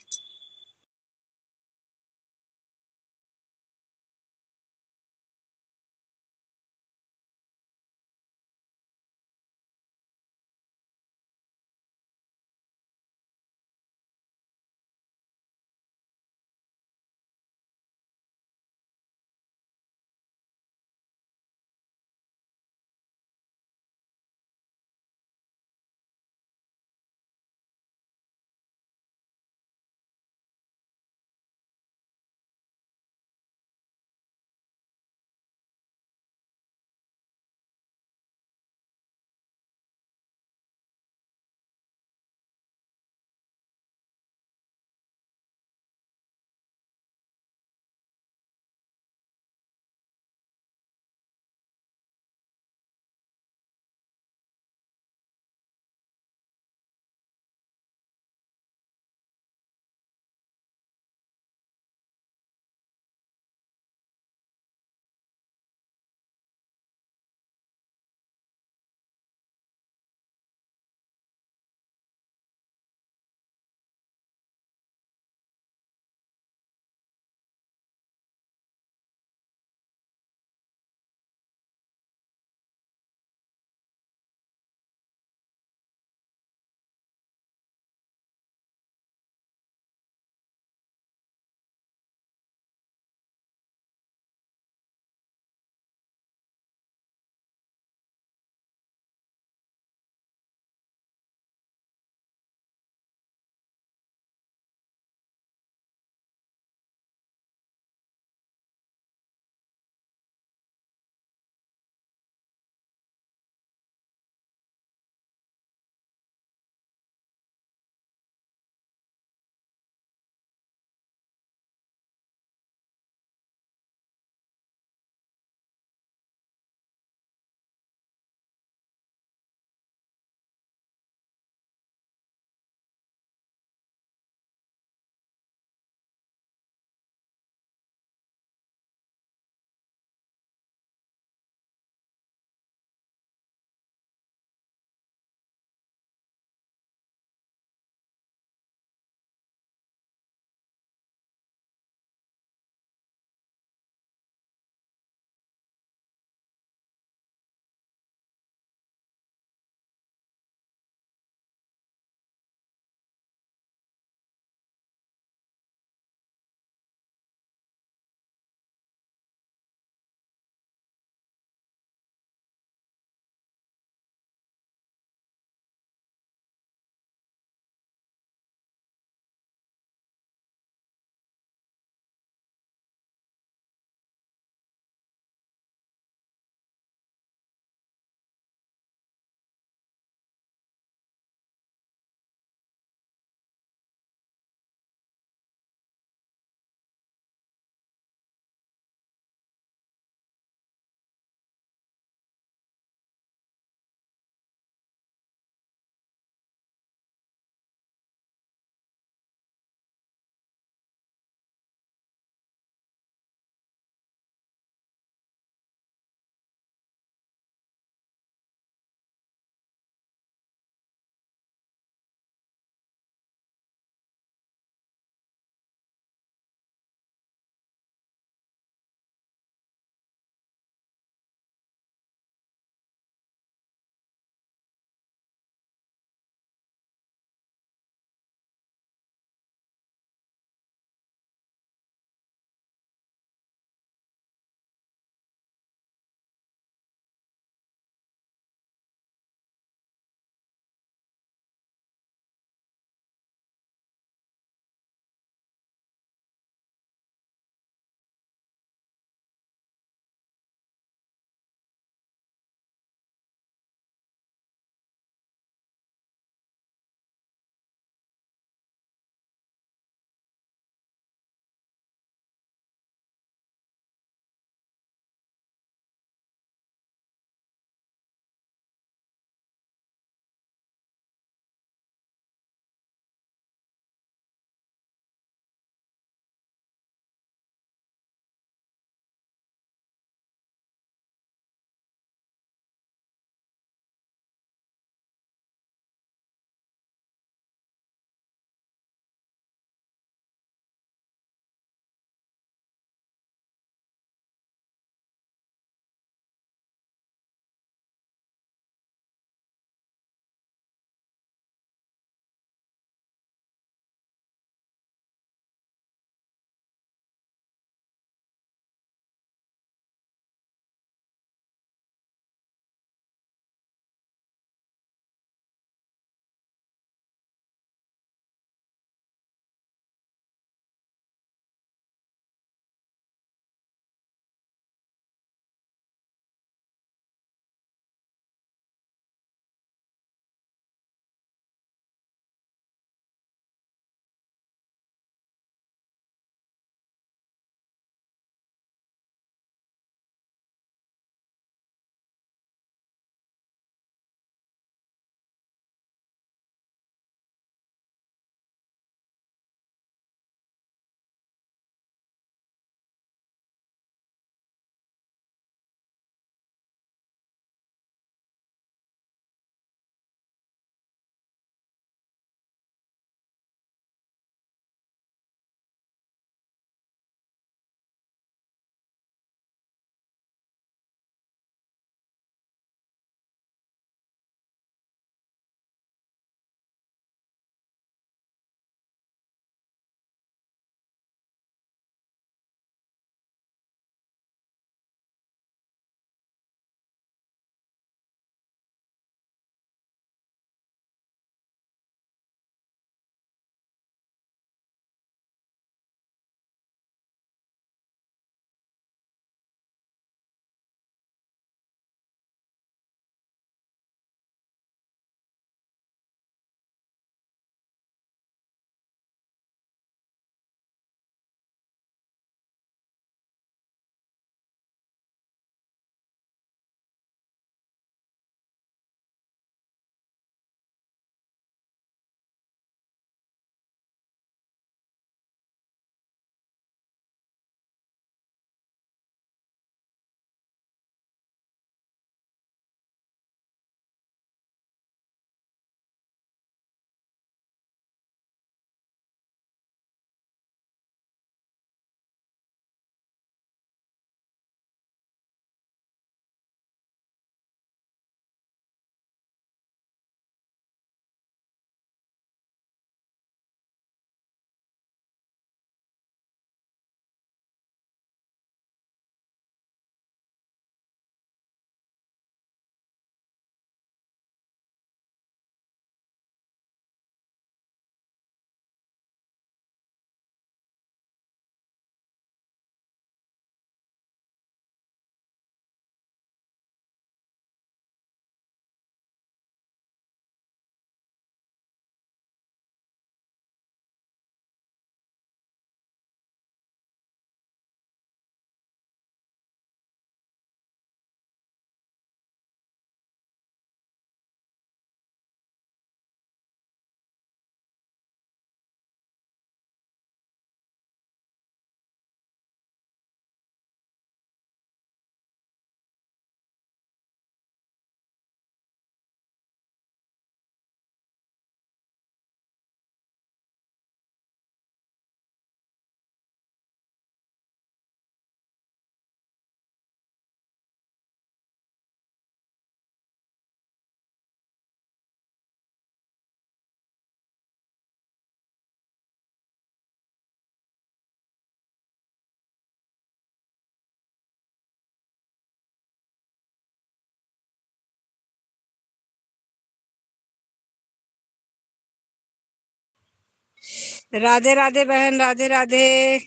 राधे राधे बहन, राधे राधे।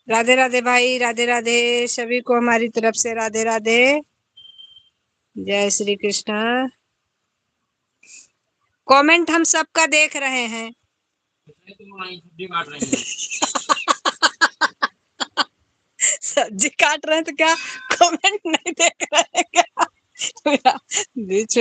राधे राधे भाई, राधे राधे। सभी को हमारी तरफ से राधे राधे। जय श्री कृष्ण। कमेंट हम सबका देख रहे हैं। सब्जी काट रहे हैं तो क्या कमेंट नहीं देख रहे हैं क्या? बीच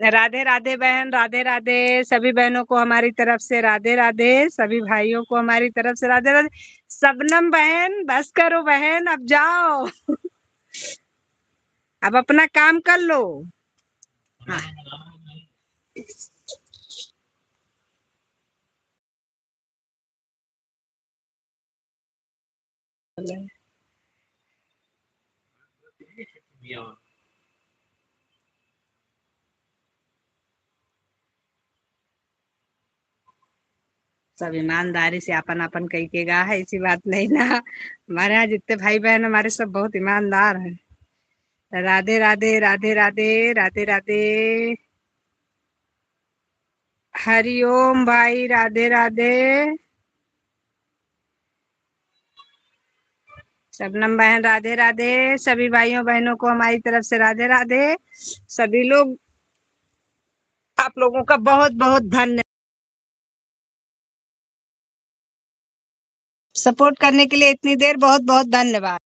राधे राधे बहन, राधे राधे। सभी बहनों को हमारी तरफ से राधे राधे, सभी भाइयों को हमारी तरफ से राधे राधे। सबनम बहन बस करो बहन, अब जाओ। अब अपना काम कर लो। हाँ। सब ईमानदारी से अपन अपन कही के गा है, ऐसी बात नहीं ना। हमारे यहाँ जितने भाई बहन हमारे सब बहुत ईमानदार हैं। राधे राधे, राधे राधे, राधे राधे। हरिओम भाई, राधे राधे। शबनम बहन राधे राधे, सभी भाइयों बहनों को हमारी तरफ से राधे राधे। सभी लोग, आप लोगों का बहुत बहुत धन्यवाद सपोर्ट करने के लिए, इतनी देर बहुत बहुत धन्यवाद।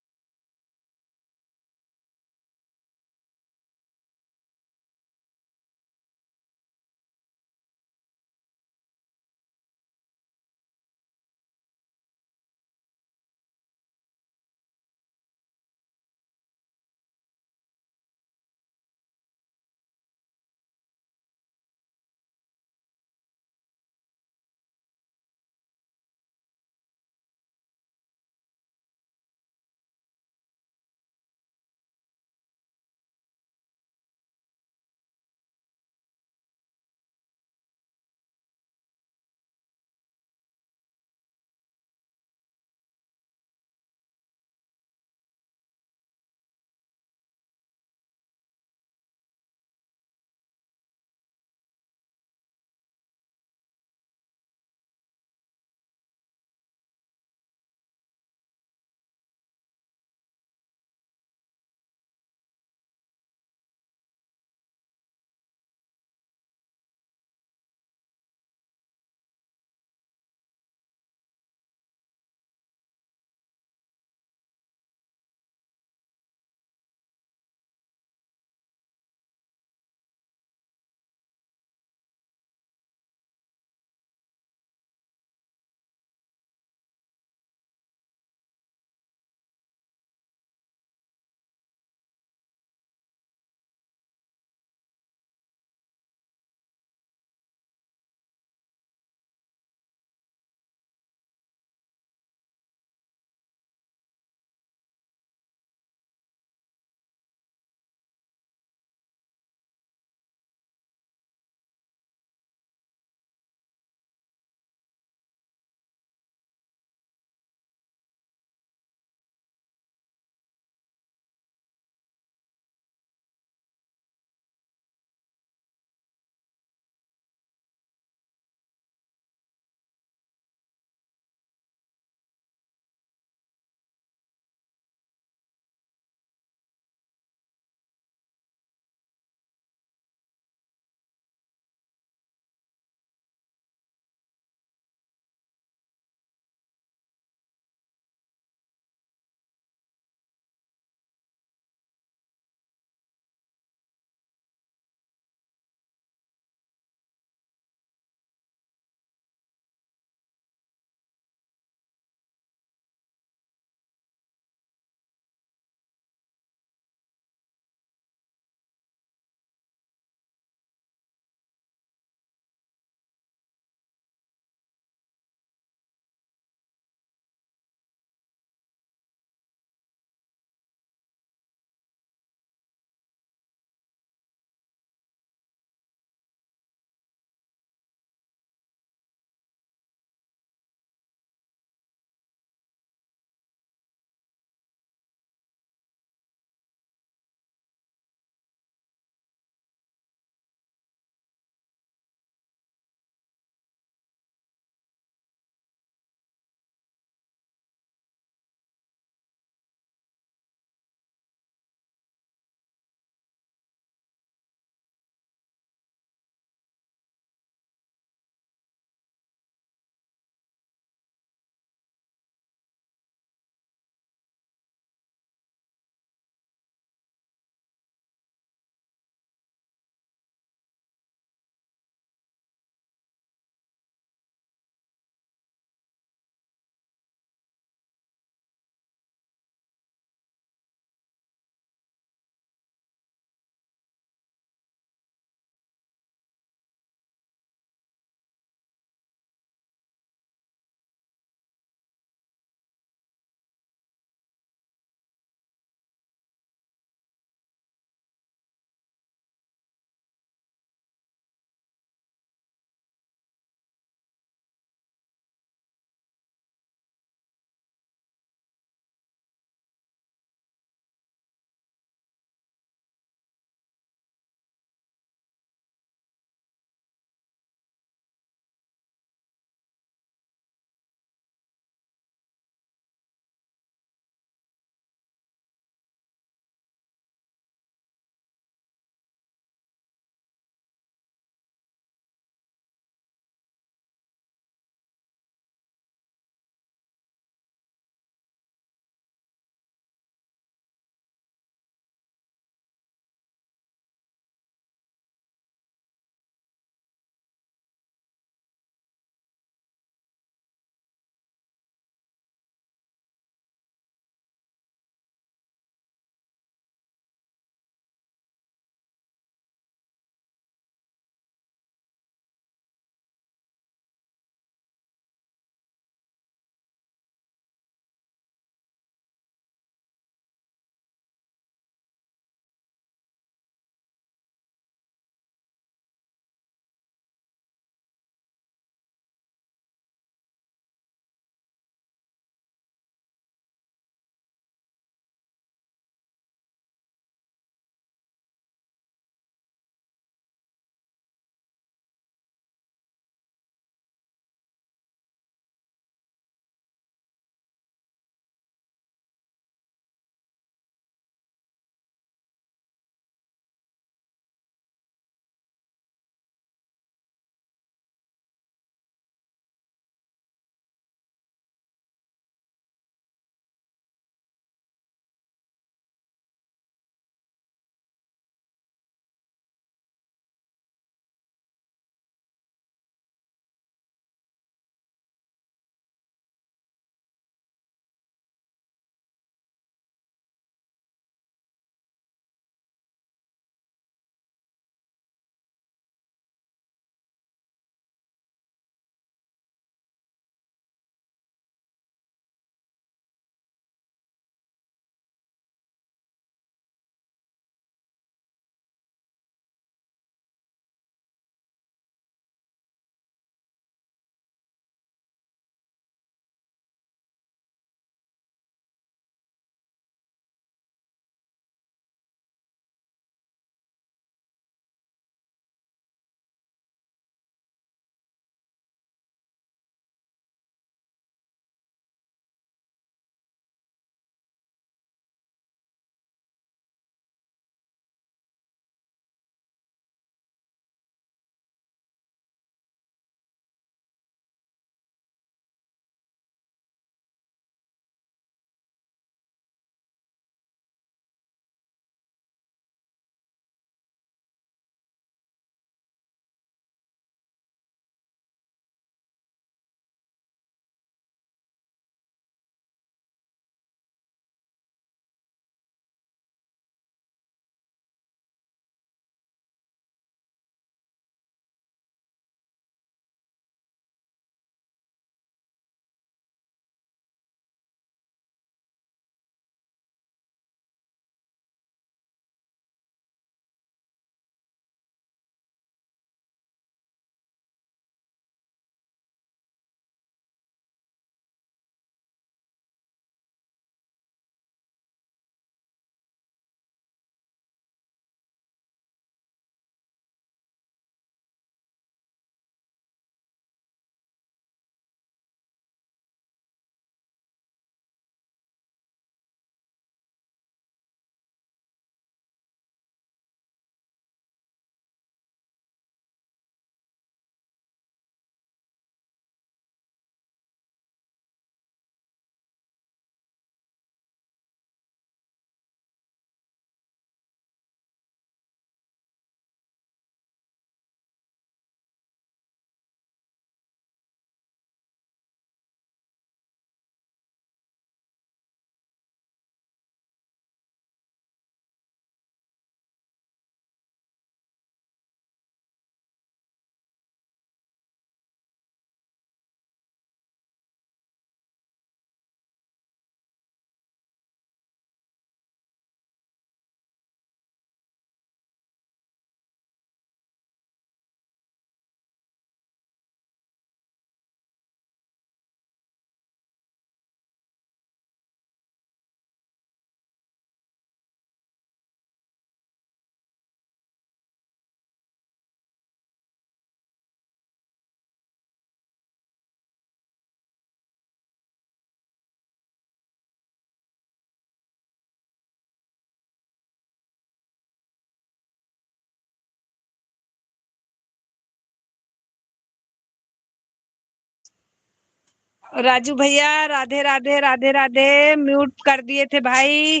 राजू भैया राधे राधे राधे राधे। म्यूट कर दिए थे भाई,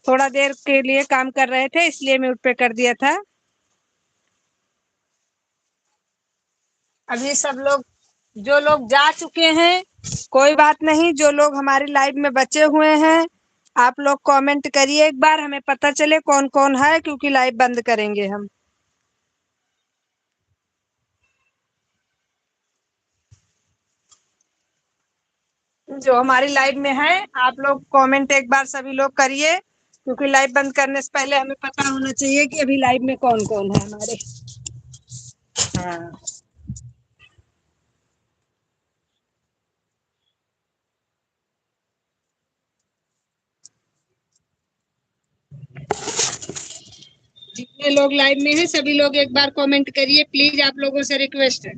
थोड़ा देर के लिए काम कर रहे थे इसलिए म्यूट पे कर दिया था। अभी सब लोग, जो लोग जा चुके हैं कोई बात नहीं, जो लोग हमारी लाइव में बचे हुए हैं आप लोग कमेंट करिए, एक बार हमें पता चले कौन कौन है, क्योंकि लाइव बंद करेंगे हम। जो हमारी लाइव में है आप लोग कमेंट एक बार सभी लोग करिए, क्योंकि लाइव बंद करने से पहले हमें पता होना चाहिए कि अभी लाइव में कौन कौन है हमारे। हाँ, जितने लोग लाइव में हैं सभी लोग एक बार कमेंट करिए प्लीज, आप लोगों से रिक्वेस्ट है।